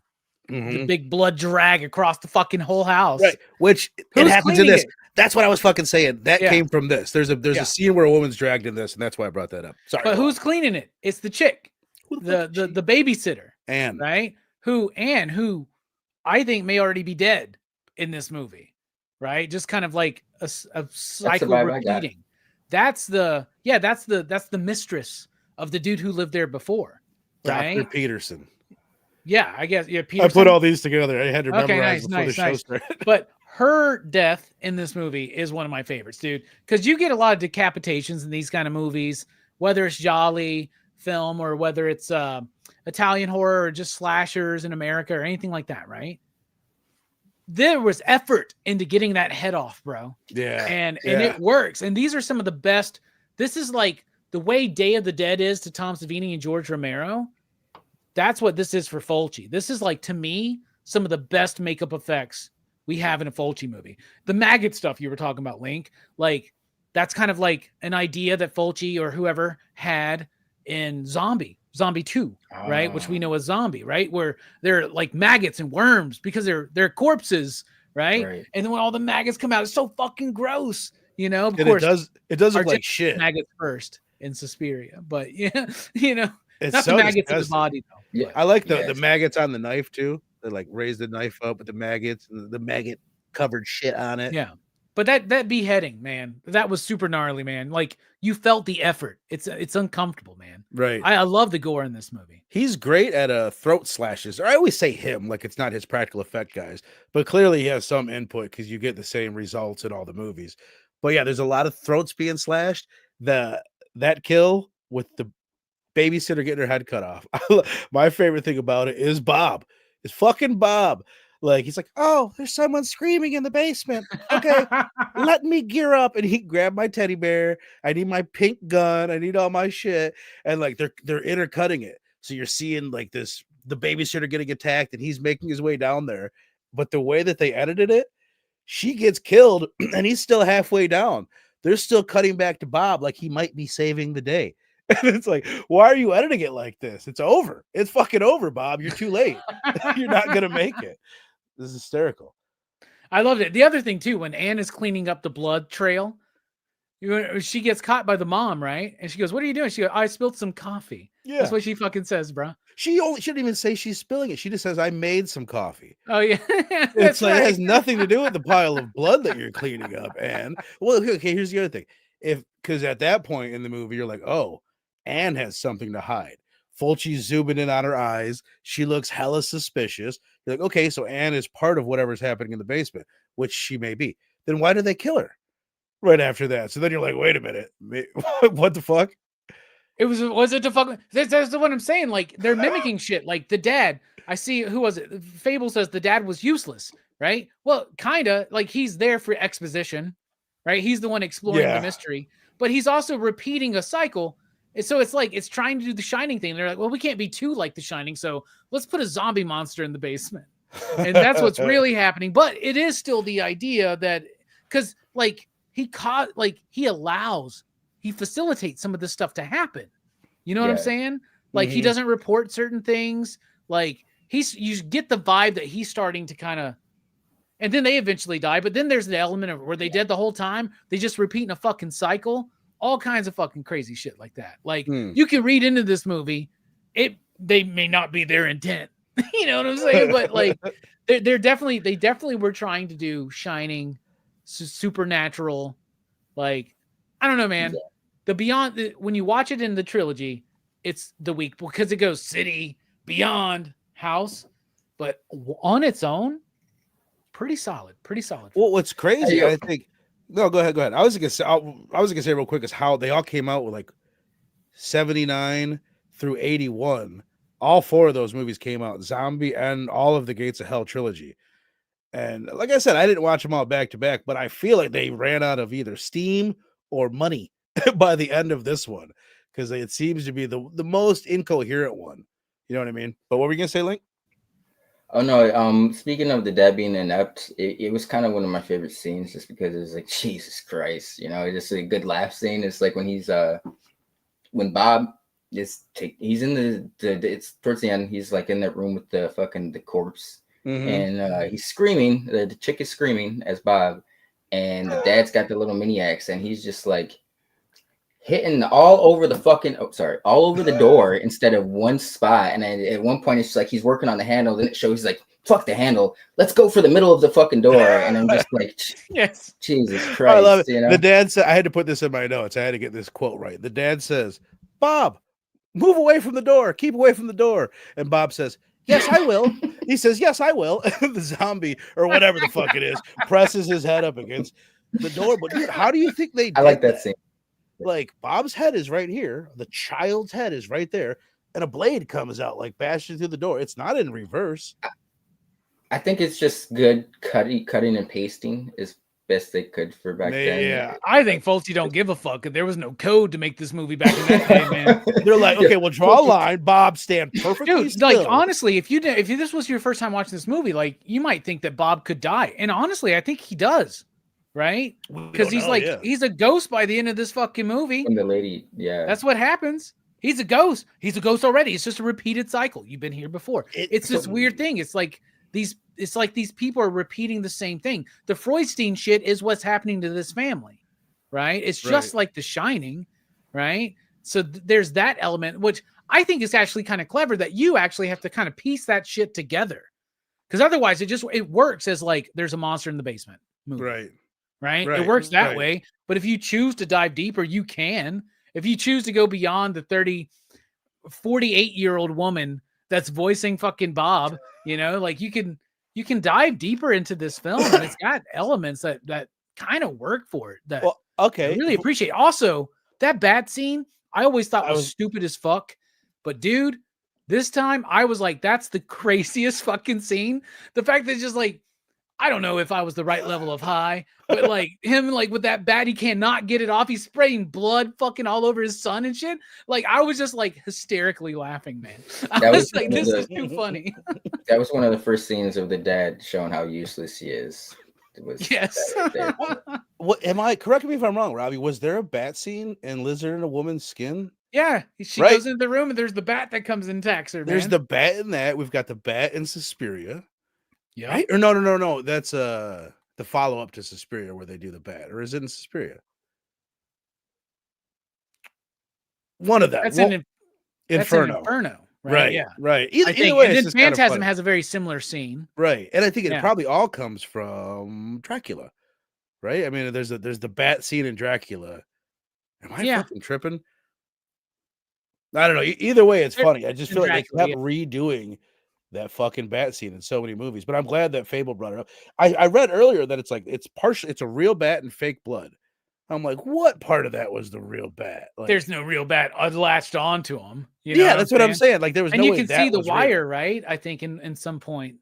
[SPEAKER 4] the big blood drag across the fucking whole house.
[SPEAKER 3] Right. Which it
[SPEAKER 4] Who's
[SPEAKER 3] happens in
[SPEAKER 4] cleaning
[SPEAKER 3] this.
[SPEAKER 4] it?
[SPEAKER 3] That's what I was fucking saying. That came from this. There's
[SPEAKER 4] Yeah.
[SPEAKER 3] a scene where a woman's dragged in this, and that's why I brought that up. Sorry.
[SPEAKER 4] But
[SPEAKER 3] go
[SPEAKER 4] who's cleaning it? It's the chick, the babysitter,
[SPEAKER 3] on. Anne.
[SPEAKER 4] right? Who I think may already be dead in this movie, right? Just kind of like a cycle
[SPEAKER 5] vibe I got.
[SPEAKER 4] repeating. That's the mistress of the dude who lived there before, right?
[SPEAKER 3] Dr. Peterson.
[SPEAKER 4] Yeah, I guess. Yeah,
[SPEAKER 3] I
[SPEAKER 4] Peterson.
[SPEAKER 3] put all these together. I had to
[SPEAKER 4] Okay,
[SPEAKER 3] memorize
[SPEAKER 4] nice,
[SPEAKER 3] before the
[SPEAKER 4] nice,
[SPEAKER 3] show
[SPEAKER 4] nice.
[SPEAKER 3] started.
[SPEAKER 4] But her death in this movie is one of my favorites, dude. Because you get a lot of decapitations in these kind of movies, whether it's Jolly film or whether it's Italian horror or just slashers in America or anything like that, right? There was effort into getting that head off, bro.
[SPEAKER 3] Yeah.
[SPEAKER 4] And it works. And these are some of the best. This is like the way Day of the Dead is to Tom Savini and George Romero. That's what this is for Fulci. This is like, to me, some of the best makeup effects we have in a Fulci movie. The maggot stuff you were talking about, Link, like that's kind of like an idea that Fulci or whoever had in Zombie 2, right? Which we know as Zombie, right? Where they're like maggots and worms because they're corpses, right? And then when all the maggots come out, it's so fucking gross, Of
[SPEAKER 3] And
[SPEAKER 4] course,
[SPEAKER 3] it does look
[SPEAKER 4] Argento
[SPEAKER 3] like shit.
[SPEAKER 4] maggots first in Suspiria, but yeah,
[SPEAKER 3] It's
[SPEAKER 4] not
[SPEAKER 3] so
[SPEAKER 4] the maggots in the
[SPEAKER 3] disgusting.
[SPEAKER 4] body though.
[SPEAKER 5] Yeah.
[SPEAKER 3] I like the maggots on the knife too. They like raise the knife up with the maggots and the maggot covered shit on it.
[SPEAKER 4] Yeah. But that beheading, man, that was super gnarly, man. Like you felt the effort. It's uncomfortable, man.
[SPEAKER 3] Right.
[SPEAKER 4] I love the gore in this movie.
[SPEAKER 3] He's great at throat slashes. Or I always say him, like it's not his practical effect guys, but clearly he has some input because you get the same results in all the movies. But yeah, there's a lot of throats being slashed. That kill with the babysitter getting her head cut off. My favorite thing about it is Bob. It's fucking Bob. Like he's like, oh, there's someone screaming in the basement. Okay, let me gear up. And he grabbed my teddy bear. I need my pink gun. I need all my shit. And like they're intercutting it. So you're seeing like the babysitter getting attacked and he's making his way down there. But the way that they edited it, she gets killed and he's still halfway down. They're still cutting back to Bob like he might be saving the day. And it's like, why are you editing it like this? It's over. It's fucking over, Bob. You're too late. You're not going to make it. This is hysterical.
[SPEAKER 4] I loved it. The other thing too, when Anne is cleaning up the blood trail, she gets caught by the mom, right? And she goes, "What are you doing?" She goes, "I spilled some coffee."
[SPEAKER 3] Yeah.
[SPEAKER 4] That's what she fucking says, bro.
[SPEAKER 3] She shouldn't even say she's spilling it. She just says, "I made some coffee."
[SPEAKER 4] Oh yeah,
[SPEAKER 3] It's like it has nothing to do with the pile of blood that you're cleaning up. And well, okay, here's the other thing. Because at that point in the movie, you're like, oh, Anne has something to hide. Fulci's zooming in on her eyes. She looks hella suspicious. You're like, okay, so Anne is part of whatever's happening in the basement, which she may be. Then why did they kill her right after that? So then you're like, wait a minute, what the fuck?
[SPEAKER 4] Was it the fuck? That's what I'm saying. Like they're mimicking shit. Like the dad. I see. Who was it? Fable says the dad was useless, right? Well, kinda. Like he's there for exposition, right? He's the one exploring the mystery, but he's also repeating a cycle. And so it's like it's trying to do the Shining thing. They're like, well, we can't be too like the Shining, so let's put a zombie monster in the basement, and that's what's really happening. But it is still the idea that because like he facilitates some of this stuff to happen. You know what I'm saying? Like he doesn't report certain things. Like you get the vibe that he's starting to kind of, and then they eventually die. But then there's the element of where they dead the whole time. They just repeating a fucking cycle. All kinds of fucking crazy shit like that. Like you can read into this movie. They may not be their intent. You know what I'm saying? But like they definitely were trying to do Shining, supernatural. Like I don't know, man. The Beyond, when you watch it in the trilogy, it's the weak because it goes city, beyond, house, but on its own, pretty solid.
[SPEAKER 3] Well, what's crazy, I think. No, go ahead. I was gonna say real quick is how they all came out with like 79 through 81. All four of those movies came out, Zombie and all of the Gates of Hell trilogy. And like I said, I didn't watch them all back to back, but I feel like they ran out of either steam or money by the end of this one because it seems to be the most incoherent one. You know what I mean? But what were you gonna say, Link?
[SPEAKER 5] Oh no, speaking of the dad being inept, it was kind of one of my favorite scenes just because it was like, Jesus Christ, you know, it's just a good laugh scene. It's like when when Bob he's in it's towards the end, he's like in that room with the corpse and he's screaming, the chick is screaming as Bob, and the dad's got the little mini axe and he's just like hitting all over the door instead of one spot. And then at one point, it's like he's working on the handle. Then it shows he's like, "Fuck the handle. Let's go for the middle of the fucking door." And I'm just like,
[SPEAKER 4] yes,
[SPEAKER 5] Jesus Christ!
[SPEAKER 3] I love it.
[SPEAKER 5] You know?
[SPEAKER 3] The dad said, "I had to put this in my notes. I had to get this quote right." The dad says, "Bob, move away from the door. Keep away from the door." And Bob says, "Yes, I will." He says, "Yes, I will." And the zombie or whatever the fuck it is presses his head up against the door. But dude, how do you think they did
[SPEAKER 5] I like that scene.
[SPEAKER 3] Like Bob's head is right here, the child's head is right there, and a blade comes out like bashing through the door. It's not in reverse.
[SPEAKER 5] I think it's just good cutting and pasting is best they could for back then.
[SPEAKER 3] Yeah,
[SPEAKER 4] I think Fulci don't give a fuck. There was no code to make this movie back in that day, man.
[SPEAKER 3] They're like, okay, we'll draw a line. Bob, stand perfectly
[SPEAKER 4] Dude,
[SPEAKER 3] still.
[SPEAKER 4] like honestly, if this was your first time watching this movie, like you might think that Bob could die, and honestly, I think he does. Right? Because he's a ghost by the end of this fucking movie.
[SPEAKER 5] And the lady,
[SPEAKER 4] that's what happens. He's a ghost. He's a ghost already. It's just a repeated cycle. You've been here before. It's this weird thing. It's like these people are repeating the same thing. The Freudstein shit is what's happening to this family, right? It's just like The Shining, right? So there's that element, which I think is actually kind of clever that you actually have to kind of piece that shit together, because otherwise it works as like there's a monster in the basement movie. Right? It works that way. But if you choose to dive deeper, you can. If you choose to go beyond the 48-year-old woman that's voicing fucking Bob, you know, like you can dive deeper into this film, and it's got elements that kind of work for it. That I really appreciate. Also, that bat scene, I always thought was stupid as fuck. But dude, This time I was like, that's the craziest fucking scene. The fact that it's just like, I don't know if I was the right level of high, but like him, like with that bat, he cannot get it off. He's spraying blood fucking all over his son and shit. Like I was just like hysterically laughing, man. I was like, this is too funny.
[SPEAKER 5] That was one of the first scenes of the dad showing how useless he is. It was
[SPEAKER 4] Yes.
[SPEAKER 5] that right there.
[SPEAKER 3] What am I? Correct me if I'm wrong, Robbie. Was there a bat scene in Lizard in a Woman's Skin?
[SPEAKER 4] Yeah, she
[SPEAKER 3] Right.
[SPEAKER 4] goes into the room and there's the bat that comes and attacks her.
[SPEAKER 3] There's
[SPEAKER 4] man.
[SPEAKER 3] the bat in that. We've got the bat in Suspiria.
[SPEAKER 4] yeah.
[SPEAKER 3] Right? Or no. That's the follow-up to Suspiria where they do the bat. Or is it in Suspiria? One of them.
[SPEAKER 4] That's
[SPEAKER 3] Well,
[SPEAKER 4] in
[SPEAKER 3] Inferno.
[SPEAKER 4] Inferno.
[SPEAKER 3] Right.
[SPEAKER 4] Yeah.
[SPEAKER 3] Right.
[SPEAKER 4] I
[SPEAKER 3] Either
[SPEAKER 4] think,
[SPEAKER 3] way,
[SPEAKER 4] and
[SPEAKER 3] it's
[SPEAKER 4] then
[SPEAKER 3] just kind of
[SPEAKER 4] Phantasm
[SPEAKER 3] funny.
[SPEAKER 4] has a very similar scene.
[SPEAKER 3] Right. And I think it
[SPEAKER 4] Yeah.
[SPEAKER 3] probably all comes from Dracula. Right? I mean, there's the bat scene in Dracula. Am I fucking tripping? I don't know. Either way, it's funny. I just feel like they kept redoing that fucking bat scene in so many movies. But I'm glad that Fable brought it up. I read earlier that it's like it's a real bat and fake blood. I'm like, what part of that was the real bat? Like,
[SPEAKER 4] There's no real bat latched onto him. You know
[SPEAKER 3] that's what I'm saying. Like there was
[SPEAKER 4] and
[SPEAKER 3] no
[SPEAKER 4] you
[SPEAKER 3] way
[SPEAKER 4] can
[SPEAKER 3] that
[SPEAKER 4] see the
[SPEAKER 3] was
[SPEAKER 4] wire,
[SPEAKER 3] real.
[SPEAKER 4] right? I think in some point.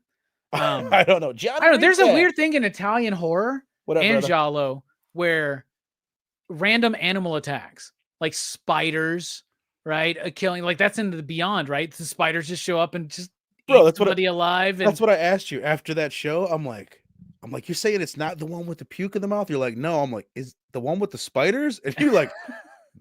[SPEAKER 3] I don't know. Johnny,
[SPEAKER 4] I don't know. There's a
[SPEAKER 3] recap.
[SPEAKER 4] weird thing in Italian horror
[SPEAKER 3] What up,
[SPEAKER 4] and
[SPEAKER 3] brother?
[SPEAKER 4] giallo where random animal attacks, like spiders, right? Killing, like that's into the beyond, right? The spiders just show up and just eat
[SPEAKER 3] that's
[SPEAKER 4] somebody alive. And
[SPEAKER 3] That's what I asked you after that show. I'm like, you're saying it's not the one with the puke in the mouth? You're like, no. I'm like, is the one with the spiders? And you're like,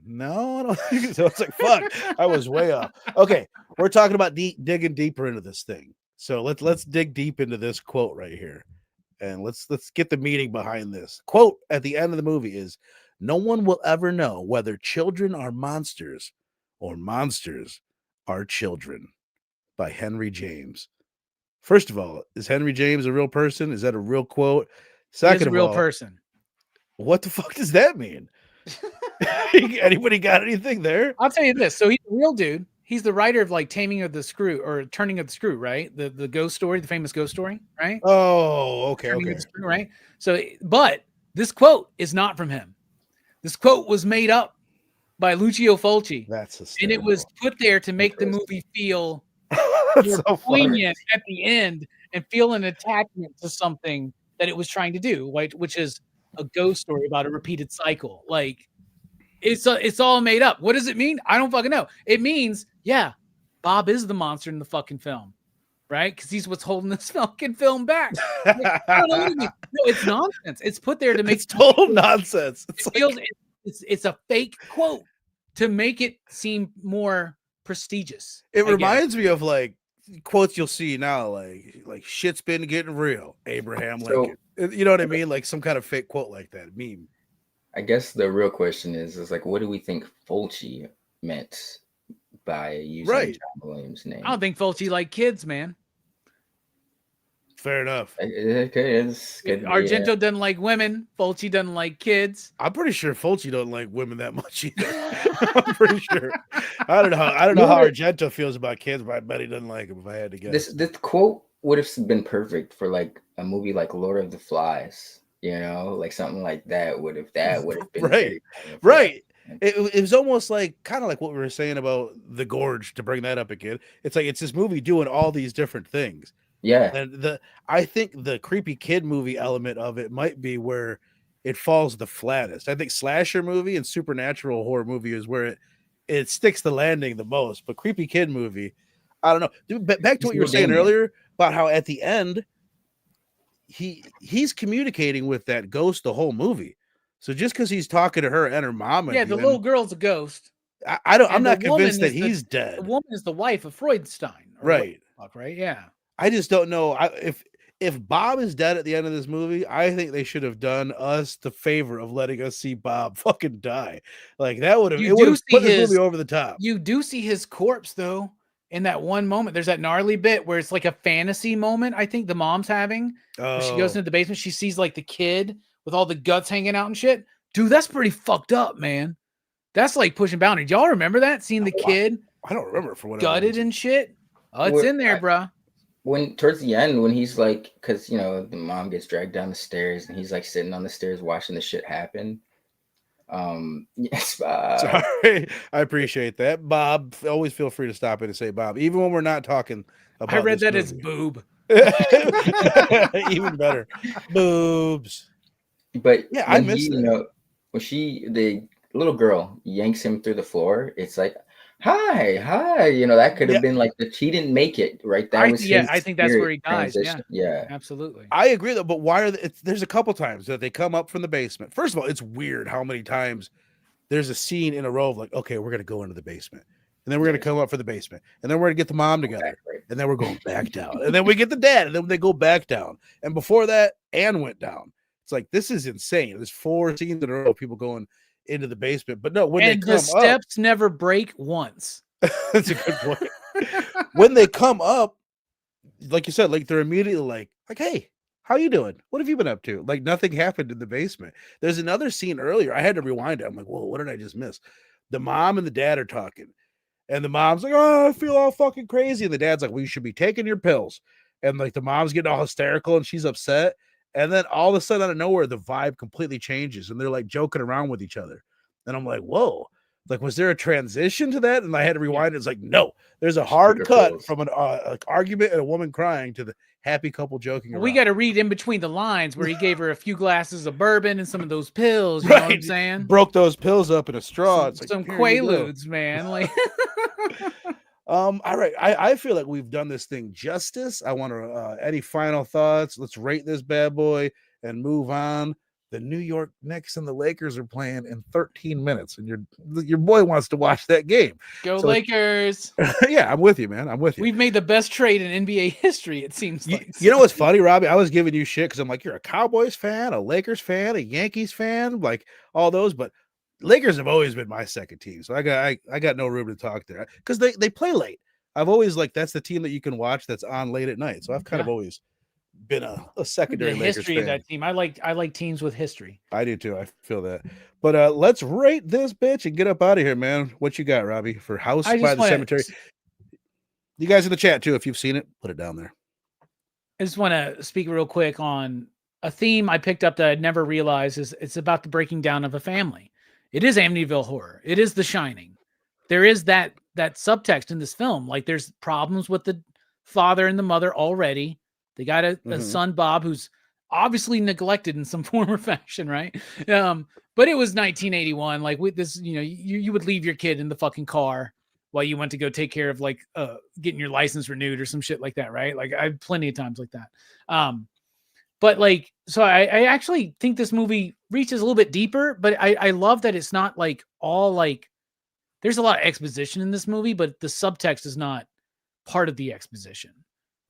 [SPEAKER 3] no, I don't think so. It's like, fuck, I was way off. Okay, we're talking about digging deeper into this thing. So let's dig deep into this quote right here, and let's get the meaning behind this quote. At the end of the movie is, "No one will ever know whether children are monsters or monsters are children," by Henry James. First of all, is Henry James a real person? Is that a real quote? Second
[SPEAKER 4] he's a
[SPEAKER 3] of
[SPEAKER 4] real
[SPEAKER 3] all,
[SPEAKER 4] person.
[SPEAKER 3] what the fuck does that mean? Anybody got anything there?
[SPEAKER 4] I'll tell you this. So he's a real dude. He's the writer of like Taming of the Screw or Turning of the Screw, right? The ghost story, the famous ghost story, right?
[SPEAKER 3] Oh, okay,
[SPEAKER 4] Turning of
[SPEAKER 3] okay.
[SPEAKER 4] the Screw, right? So, but this quote is not from him. This quote was made up by Lucio Fulci,
[SPEAKER 3] That's
[SPEAKER 4] and it was put there to make the movie feel
[SPEAKER 3] That's
[SPEAKER 4] more
[SPEAKER 3] so funny.
[SPEAKER 4] poignant at the end and feel an attachment to something that it was trying to do, right? Which is a ghost story about a repeated cycle. Like it's all made up. What does it mean? I don't fucking know. It means, yeah, Bob is the monster in the fucking film, right? Because he's what's holding this fucking film back. Like, I don't know what it means. No, it's nonsense. It's put there to make
[SPEAKER 3] It's total nonsense.
[SPEAKER 4] it feels it's a fake quote to make it seem more prestigious.
[SPEAKER 3] It
[SPEAKER 4] I guess.
[SPEAKER 3] reminds me of like quotes you'll see now, like shit's been getting real, Abraham Lincoln. You know what I mean? Like some kind of fake quote like that meme.
[SPEAKER 5] I guess the real question is like, what do we think Fulci meant by using John Williams' name?
[SPEAKER 4] I don't think Fulci liked kids, man.
[SPEAKER 3] Fair enough.
[SPEAKER 5] Okay, it's good.
[SPEAKER 4] Argento doesn't like women. Fulci doesn't like kids.
[SPEAKER 3] I'm pretty sure Fulci don't like women that much either. I'm pretty sure. I don't know how Argento feels about kids, but I bet he doesn't like them if I had to guess.
[SPEAKER 5] This quote would have been perfect for like a movie like Lord of the Flies. You know, like something like that would have been
[SPEAKER 3] right. It was almost like kind of like what we were saying about The Gorge, to bring that up again. It's like it's this movie doing all these different things.
[SPEAKER 5] Yeah.
[SPEAKER 3] And I think the creepy kid movie element of it might be where it falls the flattest. I think slasher movie and supernatural horror movie is where it sticks the landing the most. But creepy kid movie, I don't know. Dude, back to what you were saying earlier about how at the end he's communicating with that ghost the whole movie. So just because he's talking to her and her mom,
[SPEAKER 4] the little girl's a ghost.
[SPEAKER 3] I'm not convinced that he's dead.
[SPEAKER 4] The woman is the wife of Freudstein,
[SPEAKER 3] right?
[SPEAKER 4] Right? Yeah.
[SPEAKER 3] I just don't know. If Bob is dead at the end of this movie, I think they should have done us the favor of letting us see Bob fucking die. Like that would have put this movie over the top.
[SPEAKER 4] You do see his corpse though. In that one moment, there's that gnarly bit where it's like a fantasy moment. I think the mom's having. Where she goes into the basement. She sees like the kid with all the guts hanging out and shit. Dude, that's pretty fucked up, man. That's like pushing boundaries. Y'all remember that? Seeing the kid?
[SPEAKER 3] I don't remember for what
[SPEAKER 4] gutted and shit. Oh, it's in there, bro.
[SPEAKER 5] When towards the end, when he's like, because the mom gets dragged down the stairs and he's like sitting on the stairs watching the shit happen. Yes, Bob.
[SPEAKER 3] Sorry, I appreciate that, Bob. Always feel free to stop in and say Bob, even when we're not talking about.
[SPEAKER 4] I read
[SPEAKER 3] this
[SPEAKER 4] that as
[SPEAKER 3] movie.
[SPEAKER 4] boob.
[SPEAKER 3] Even better, boobs.
[SPEAKER 5] But
[SPEAKER 3] Yeah, I
[SPEAKER 5] when
[SPEAKER 3] missed that.
[SPEAKER 5] when the little girl yanks him through the floor, it's like, hi, that could have
[SPEAKER 3] Yeah,
[SPEAKER 5] been like she didn't make it, right? That was his
[SPEAKER 4] I think that's where
[SPEAKER 5] spirit
[SPEAKER 4] he dies. Yeah,
[SPEAKER 5] transition. Yeah.
[SPEAKER 4] absolutely.
[SPEAKER 3] I agree though. But why are there's a couple times that they come up from the basement. First of all, it's weird how many times there's a scene in a row of like, okay, we're gonna go into the basement, and then we're gonna come up for the basement, and then we're gonna get the mom together,
[SPEAKER 5] Right.
[SPEAKER 3] and then we're going back down, and then we get the dad, and then they go back down, and before that, Anne went down. It's like this is insane. There's 4 scenes in a row of people going into the basement, but no, when
[SPEAKER 4] And
[SPEAKER 3] they
[SPEAKER 4] the
[SPEAKER 3] come up,
[SPEAKER 4] steps never break once.
[SPEAKER 3] that's a good point. When they come up, like you said, like they're immediately like, hey, how you doing? What have you been up to? Like nothing happened in the basement. There's another scene earlier. I had to rewind it. I'm like, whoa, what did I just miss? The mom and the dad are talking, and the mom's like, oh, I feel all fucking crazy, and the dad's like, well, you should be taking your pills, and like the mom's getting all hysterical and she's upset, and then all of a sudden out of nowhere the vibe completely changes and they're like joking around with each other, and I'm like, whoa. Like, was there a transition to that? And I had to rewind. It's like, no, there's a hard cut from an argument and a woman crying to the happy couple joking around.
[SPEAKER 4] We got to read in between the lines where he gave her a few glasses of bourbon and some of those pills. You know what I'm saying?
[SPEAKER 3] Broke those pills up in a straw.
[SPEAKER 4] Some Quaaludes, man. Like,
[SPEAKER 3] all right. I feel like we've done this thing justice. I want to. Any final thoughts? Let's rate this bad boy and move on. The New York Knicks and the Lakers are playing in 13 minutes, and your boy wants to watch that game.
[SPEAKER 4] Go Lakers!
[SPEAKER 3] Yeah, I'm with you, man. I'm with you.
[SPEAKER 4] We've made the best trade in NBA history. It seems like.
[SPEAKER 3] You know what's funny, Robbie? I was giving you shit because I'm like, you're a Cowboys fan, a Lakers fan, a Yankees fan, like all those, but Lakers have always been my second team, so I got no room to talk there because they play late. I've always like that's the team that you can watch that's on late at night. So I've kind of always been a secondary
[SPEAKER 4] the
[SPEAKER 3] Lakers
[SPEAKER 4] history
[SPEAKER 3] fan.
[SPEAKER 4] of that team. I like teams with history.
[SPEAKER 3] I do too. I feel that. But let's rate this bitch and get up out of here, man. What you got, Robbie, for House by the Cemetery? You guys in the chat too, if you've seen it, put it down there.
[SPEAKER 4] I just want to speak real quick on a theme I picked up that I'd never realized is it's about the breaking down of a family. It is Amityville Horror. It is The Shining. There is that subtext in this film. Like there's problems with the father and the mother already. They got a son, Bob, who's obviously neglected in some form or fashion, right? But it was 1981. Like with this, you would leave your kid in the fucking car while you went to go take care of like getting your license renewed or some shit like that, right? Like I've plenty of times like that. But like, so I actually think this movie reaches a little bit deeper, but I love that it's not like all like, there's a lot of exposition in this movie, but the subtext is not part of the exposition.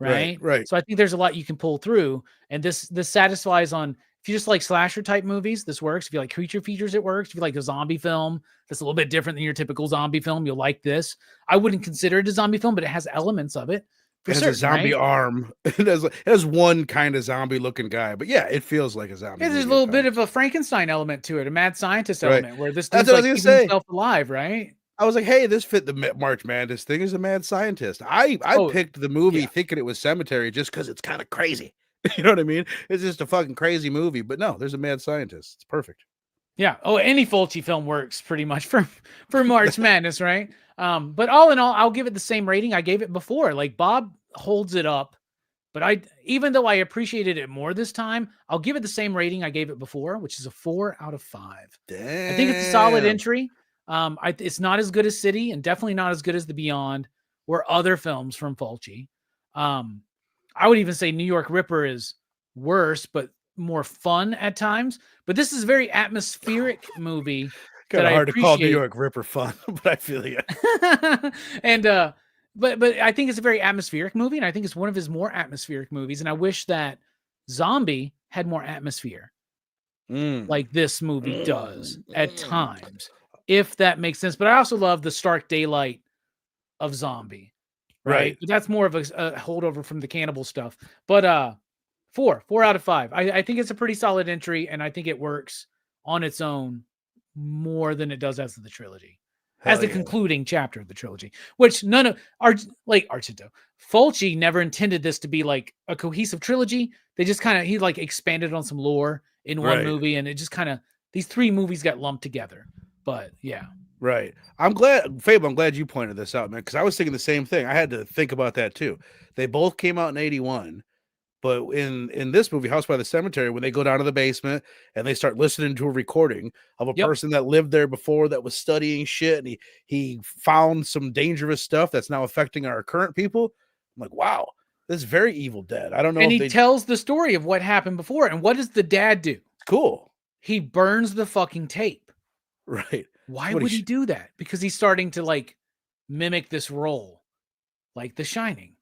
[SPEAKER 4] Right. So I think there's a lot you can pull through, and this satisfies on, if you just like slasher type movies, this works. If you like creature features, it works. If you like a zombie film that's a little bit different than your typical zombie film, you'll like this. I wouldn't consider it a zombie film, but it has elements of it.
[SPEAKER 3] It has a zombie arm. It has one kind of zombie looking guy, but yeah, it feels like a zombie.
[SPEAKER 4] Yeah, there's a little bit of a Frankenstein element to it, a mad scientist element, where this
[SPEAKER 3] dude's
[SPEAKER 4] like keeping himself alive, right?
[SPEAKER 3] I was like, hey, this fit the March Madness thing as a mad scientist. I picked the movie thinking it was Cemetery just because it's kind of crazy. You know what I mean? It's just a fucking crazy movie, but no, there's a mad scientist. It's perfect.
[SPEAKER 4] Yeah. Oh, any Fulci film works pretty much for March Madness, right? But all in all, I'll give it the same rating I gave it before. Like Bob holds it up, but even though I appreciated it more this time, I'll give it the same rating I gave it before, which is a 4 out of 5.
[SPEAKER 3] Damn.
[SPEAKER 4] I think it's a solid entry. It's not as good as City, and definitely not as good as The Beyond or other films from Fulci. I would even say New York Ripper is worse, but more fun at times. But this is a very atmospheric movie.
[SPEAKER 3] Kind of hard to call New York Ripper fun, but I feel you.
[SPEAKER 4] And but I think it's a very atmospheric movie, and I think it's one of his more atmospheric movies. And I wish that Zombie had more atmosphere, like this movie does at times, if that makes sense. But I also love the stark daylight of Zombie, right? But that's more of a holdover from the cannibal stuff. But 4 out of 5. I think it's a pretty solid entry, and I think it works on its own more than it does as the trilogy, as the concluding chapter of the trilogy, which none of Argento, Fulci never intended this to be like a cohesive trilogy. They just he like expanded on some lore in one movie, and it just kind of These three movies got lumped together. But yeah.
[SPEAKER 3] Right. I'm glad, Fabe, I'm glad you pointed this out, man, because I was thinking the same thing. I had to think about that too. They both came out in 81. But in this movie, House by the Cemetery, when they go down to the basement and they start listening to a recording of a person that lived there before that was studying shit, and he found some dangerous stuff that's now affecting our current people. I'm like, wow, this is very Evil Dead. I don't know.
[SPEAKER 4] And
[SPEAKER 3] if
[SPEAKER 4] he tells the story of what happened before. And what does the dad do?
[SPEAKER 3] Cool.
[SPEAKER 4] He burns the fucking tape.
[SPEAKER 3] Right.
[SPEAKER 4] Why would he do that? Because he's starting to like mimic this role, like The Shining.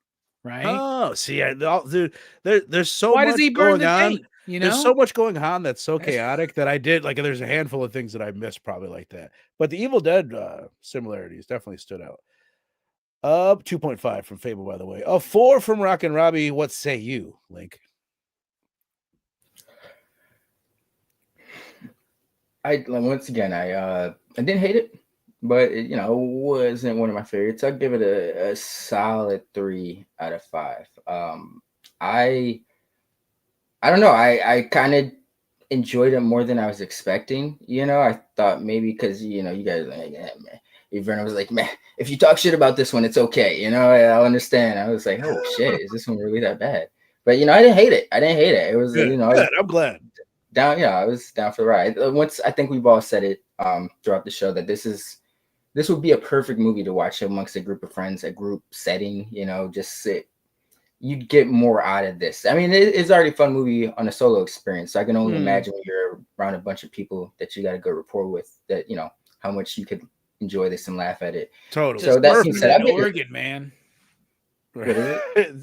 [SPEAKER 4] Right?
[SPEAKER 3] Oh, see, dude, there's so
[SPEAKER 4] Why
[SPEAKER 3] much
[SPEAKER 4] does he burn
[SPEAKER 3] going
[SPEAKER 4] the
[SPEAKER 3] on.
[SPEAKER 4] tape? You know,
[SPEAKER 3] There's so much going on that's so chaotic that I did like. There's a handful of things that I missed probably like that, but the Evil Dead similarities definitely stood out. 2.5 from Fable, by the way. 4 from Rock and Robbie. What say you, Link?
[SPEAKER 5] Once again, I didn't hate it, but it, wasn't one of my favorites. I'll give it a solid 3 out of 5. I don't know. I kind of enjoyed it more than I was expecting. I thought maybe because you guys like, yeah, man. Vernon was like, man, if you talk shit about this one, it's okay. I'll understand. I was like, oh shit, is this one really that bad? But I didn't hate it. It was
[SPEAKER 3] good. Good. I'm glad.
[SPEAKER 5] Down, I was down for the ride. Once I think we've all said it throughout the show that this would be a perfect movie to watch amongst a group of friends, a group setting. Just sit. You'd get more out of this. I mean, it's already a fun movie on a solo experience. So I can only imagine when you're around a bunch of people that you got a good rapport with, that how much you could enjoy this and laugh at it.
[SPEAKER 3] Totally.
[SPEAKER 5] So that seems
[SPEAKER 4] that organ, man.
[SPEAKER 5] What is it?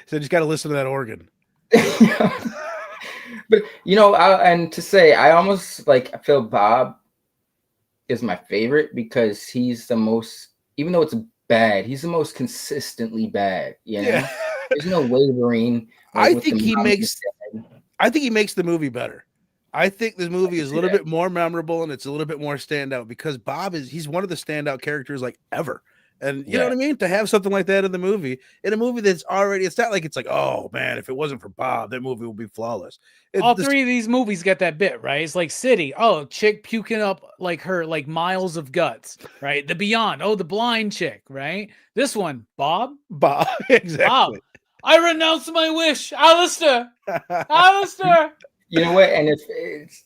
[SPEAKER 3] So just got to listen to that organ.
[SPEAKER 5] But and to say, I almost I feel Bob is my favorite because he's the most, even though it's bad, he's the most consistently bad. Yeah. There's no wavering.
[SPEAKER 3] I think he makes the movie better. I think this movie is a little bit more memorable and it's a little bit more standout because Bob he's one of the standout characters ever. And you know what I mean? To have something like that in a movie that's already, it's not like it's like, oh man, if it wasn't for Bob, that movie would be flawless.
[SPEAKER 4] All three of these movies get that bit, right? It's like City, chick puking up her miles of guts, right? The Beyond, the blind chick, right? This one, Bob,
[SPEAKER 3] exactly.
[SPEAKER 4] Bob, I renounce my wish, Alistair.
[SPEAKER 5] You know what? And if it's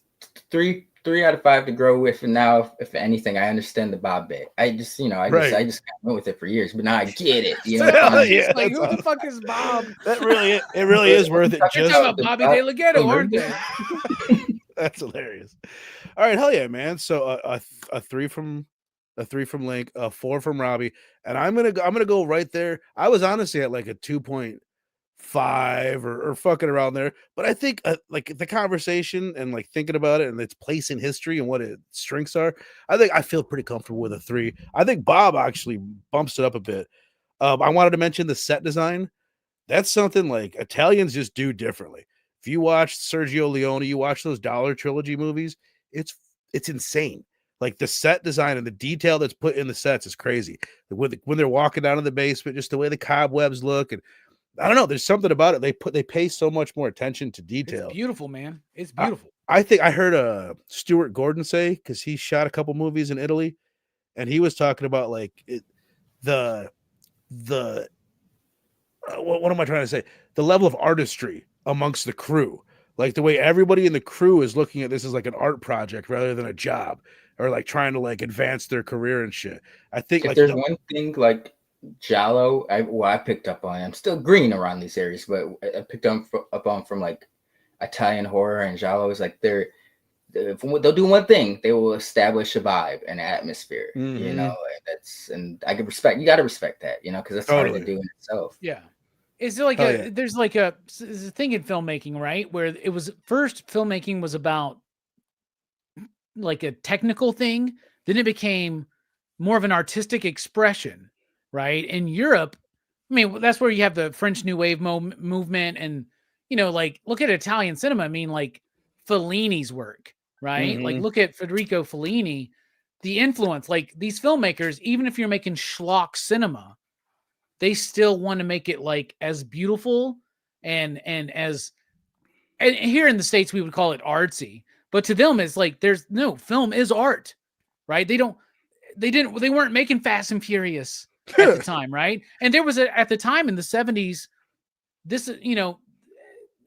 [SPEAKER 5] 3 out of 5 to grow with, and now if anything, I understand the Bob bit. I just just went with it for years, but now I get it.
[SPEAKER 4] Who the fuck is Bob?
[SPEAKER 3] It really is worth it.
[SPEAKER 4] You're talking about Bobby De La Ghetto, aren't they?
[SPEAKER 3] That's hilarious. All right, hell yeah, man. So a 3 from Link, a 4 from Robbie, and I'm gonna go right there. I was honestly at a 2.5 or fucking around there, but I think the conversation and thinking about it and its place in history and what its strengths are, I feel pretty comfortable with a 3. I think Bob actually bumps it up a bit. I wanted to mention the set design. That's something Italians just do differently. If you watch Sergio Leone, you watch those Dollar Trilogy movies, it's insane. The set design and the detail that's put in the sets is crazy. When they're walking down in the basement, just the way the cobwebs look, and I don't know, there's something about it. They pay so much more attention to detail.
[SPEAKER 4] It's beautiful, man. It's beautiful.
[SPEAKER 3] I think I heard Stuart Gordon say, because he shot a couple movies in Italy, and he was talking about what am I trying to say? The level of artistry amongst the crew, the way everybody in the crew is looking at this as an art project rather than a job, or trying to advance their career and shit. I think
[SPEAKER 5] if there's one thing Giallo, I picked up on. I'm still green around these areas, but I picked up on from Italian horror and Giallo is they'll do one thing, they will establish a vibe and atmosphere. Mm-hmm. And I can respect. You got to respect that, because that's hard to do in itself.
[SPEAKER 4] Yeah, it's there's a thing in filmmaking, right, where it was first filmmaking was about a technical thing, then it became more of an artistic expression. Right. In Europe, I mean, that's where you have the French New Wave movement and, look at Italian cinema. I mean, Fellini's work, right?
[SPEAKER 3] Mm-hmm.
[SPEAKER 4] Look at Federico Fellini, the influence, these filmmakers, even if you're making schlock cinema, they still want to make it as beautiful and here in the States, we would call it artsy, But to them, it's like there's no film is art, right? They weren't making Fast and Furious at the time, right? And there was at the time in the 70s, this, in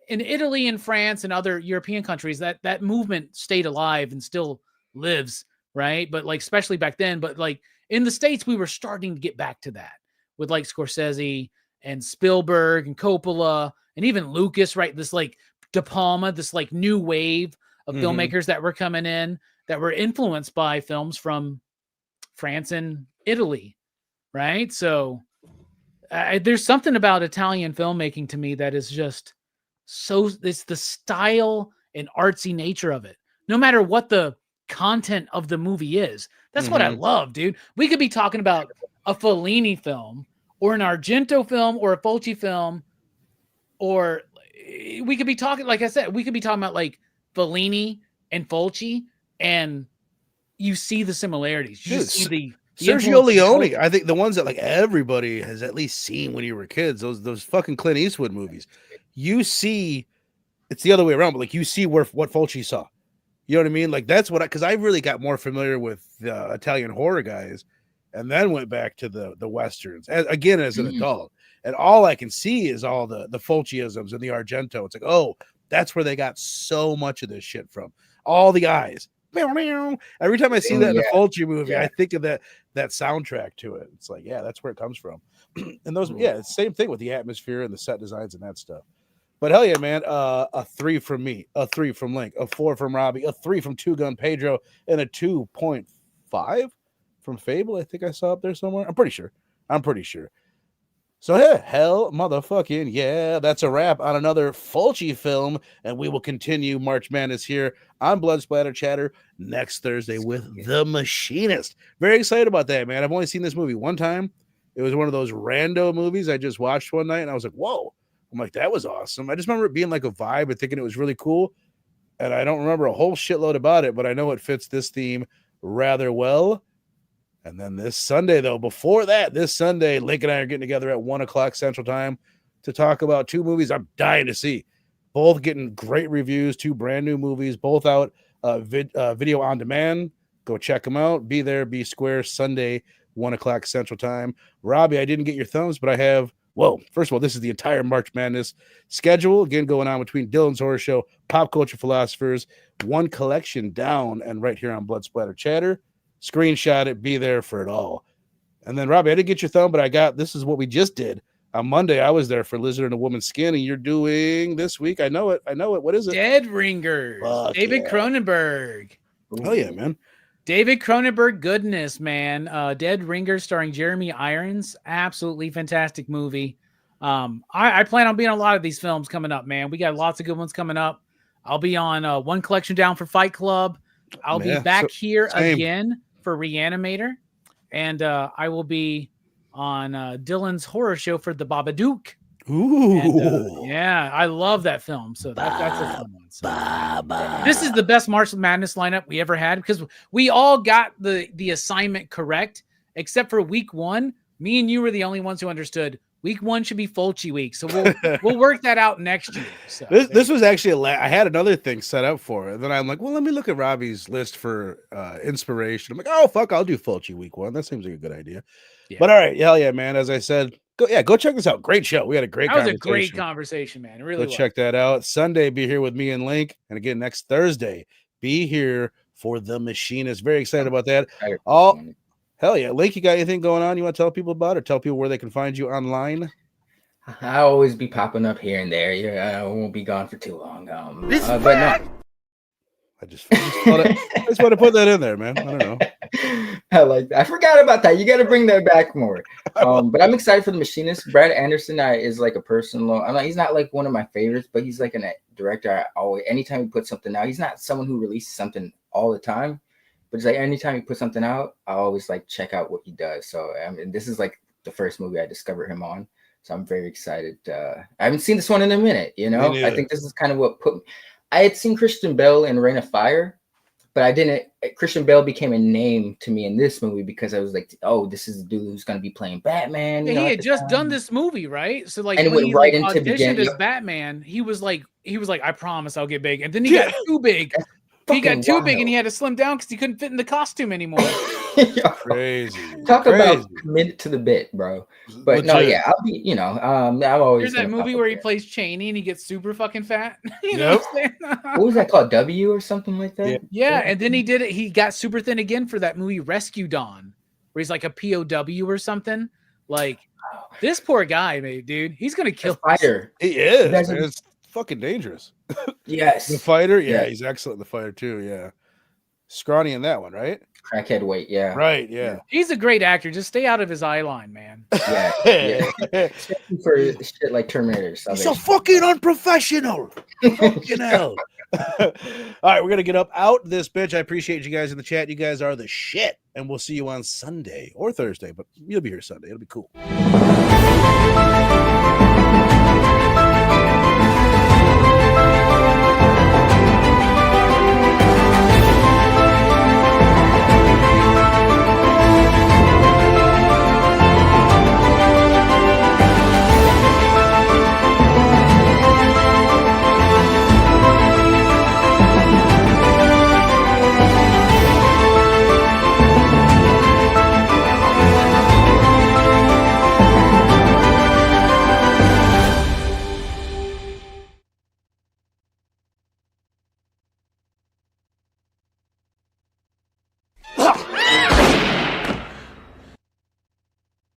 [SPEAKER 4] Italy and France and other European countries, that movement stayed alive and still lives, right? But like, especially back then, but like in the States, we were starting to get back to that with like Scorsese and Spielberg and Coppola and even Lucas, right? This like De Palma, this like new wave of filmmakers that were coming in that were influenced by films from France and Italy, right? So there's something about Italian filmmaking to me that is just it's the style and artsy nature of it. No matter what the content of the movie is, that's what I love, dude. We could be talking about a Fellini film or an Argento film or a Fulci film, or we could be talking, like I said, we could be talking about like Fellini and Fulci, and you see the similarities. You just see the
[SPEAKER 3] Sergio Leone. I think the ones that like everybody has at least seen when you were kids, those fucking Clint Eastwood movies. You see, it's the other way around, but like you see what Fulci saw. You know what I mean? Like that's because I really got more familiar with the Italian horror guys, and then went back to the westerns as an adult. And all I can see is all the Fulciisms and the Argento. It's like, oh, that's where they got so much of this shit from. All the eyes. Every time I see that in a Fulci movie, I think of that soundtrack to it. It's like, yeah, that's where it comes from. And those, it's the same thing with the atmosphere and the set designs and that stuff. But hell yeah, man. A 3 from me, a 3 from Link, a 4 from Robbie, a 3 from Two Gun Pedro, and a 2.5 from Fable. I think I saw up there somewhere. I'm pretty sure. So yeah, hell motherfucking yeah, that's a wrap on another Fulci film, and we will continue March Madness here on Blood Splatter Chatter next Thursday with The Machinist. Very excited about that, man. I've only seen this movie one time. It was one of those rando movies I just watched one night, and I was like, whoa. I'm like, that was awesome. I just remember it being like a vibe and thinking it was really cool, and I don't remember a whole shitload about it, but I know it fits this theme rather well. And then this Sunday, though, before that, this Sunday, Link and I are getting together at 1 o'clock Central Time to talk about 2 movies I'm dying to see. Both getting great reviews, 2 brand new movies, both out video on demand. Go check them out. Be there, be square, Sunday, 1 o'clock Central Time. Robbie, I didn't get your thumbs, but I have, well, first of all, this is the entire March Madness schedule. Again, going on between Dylan's Horror Show, Pop Culture Philosophers, one collection down, and right here on Blood Splatter Chatter. Screenshot it, be there for it all. And then, Robbie, I didn't get your thumb, but this is what we just did. On Monday, I was there for Lizard in a Woman's Skin, and you're doing this week. I know it. What is it?
[SPEAKER 4] Dead Ringers. David Cronenberg.
[SPEAKER 3] Oh, yeah, man.
[SPEAKER 4] David Cronenberg goodness, man. Dead Ringers starring Jeremy Irons. Absolutely fantastic movie. I plan on being on a lot of these films coming up, man. We got lots of good ones coming up. I'll be on one collection down for Fight Club. I'll be back here again for Reanimator, and I will be on Dylan's Horror Show for The Babadook.
[SPEAKER 3] Ooh,
[SPEAKER 4] and, yeah, I love that film. So that's a fun one. So, this is the best March Madness lineup we ever had because we all got the assignment correct, except for week 1. Me and you were the only ones who understood. Week 1 should be Fulci week, so we'll work that out next year. So
[SPEAKER 3] this was actually I had another thing set up for it. Then I'm like, well, let me look at Robbie's list for inspiration. I'm like, oh fuck, I'll do Fulci week 1. That seems like a good idea. Yeah. But all right, hell yeah, man. As I said, go check this out. Great show. We had a great conversation. That was a great
[SPEAKER 4] conversation, man. It really was.
[SPEAKER 3] Check that out. Sunday, be here with me and Link, and again next Thursday, be here for The Machinist. Very excited about that. Hell yeah. Link, you got anything going on you want to tell people about or tell people where they can find you online?
[SPEAKER 5] I'll always be popping up here and there. I won't be gone for too long. But no.
[SPEAKER 3] I just want to put that in there, man. I don't know.
[SPEAKER 5] I like that. I forgot about that. You got to bring that back more. But I'm excited for The Machinist. Brad Anderson is like a personal. He's not like one of my favorites, but he's like a director. Anytime he puts something out, he's not someone who releases something all the time. But it's like anytime he puts something out, I always like check out what he does. So this is like the first movie I discovered him on. So I'm very excited. I haven't seen this one in a minute, I think this is kind of what I had seen Christian Bale in Reign of Fire, but I didn't. Christian Bale became a name to me in this movie because I was like, oh, this is the dude who's going to be playing Batman.
[SPEAKER 4] He had just done this movie, right? So like,
[SPEAKER 5] and
[SPEAKER 4] when
[SPEAKER 5] he auditioned
[SPEAKER 4] as Batman, he was like, I promise I'll get big, and then he got too big. He got
[SPEAKER 5] Fucking
[SPEAKER 4] too big and
[SPEAKER 5] wild.
[SPEAKER 4] he had to slim down because he couldn't fit in the costume anymore.
[SPEAKER 5] Yo,
[SPEAKER 3] Crazy.
[SPEAKER 5] talk
[SPEAKER 3] Crazy.
[SPEAKER 5] about committed to the bit, bro. But no,
[SPEAKER 3] Legit.
[SPEAKER 5] yeah, I'll be, I'm always.
[SPEAKER 4] There's that
[SPEAKER 5] gonna
[SPEAKER 4] movie
[SPEAKER 5] pop
[SPEAKER 4] where
[SPEAKER 5] up
[SPEAKER 4] he
[SPEAKER 5] there.
[SPEAKER 4] plays Cheney and he gets super fucking fat. You know what I'm saying?
[SPEAKER 5] What was that called? W or something like that?
[SPEAKER 4] Yeah, and then he did it. He got super thin again for that movie Rescue Dawn, where he's like a POW or something. Like this poor guy, dude. He's gonna kill
[SPEAKER 5] The fighter.
[SPEAKER 3] He is.
[SPEAKER 5] guys
[SPEAKER 3] Man.
[SPEAKER 5] have-
[SPEAKER 3] It's fucking dangerous.
[SPEAKER 5] Yes.
[SPEAKER 3] The fighter, yeah,
[SPEAKER 5] Yeah.
[SPEAKER 3] he's excellent in the fighter too. Yeah, scrawny in that one, right?
[SPEAKER 5] Crackhead weight. Yeah.
[SPEAKER 3] Right. Yeah.
[SPEAKER 4] He's a great actor. Just stay out of his eye line, man.
[SPEAKER 5] Yeah. Yeah. Especially for shit like Terminator.
[SPEAKER 3] He's so
[SPEAKER 5] Salvation.
[SPEAKER 3] fucking unprofessional. Fucking hell. All right, we're gonna get up out this bitch. I appreciate you guys in the chat. You guys are the shit, and we'll see you on Sunday or Thursday, but you'll be here Sunday. It'll be cool.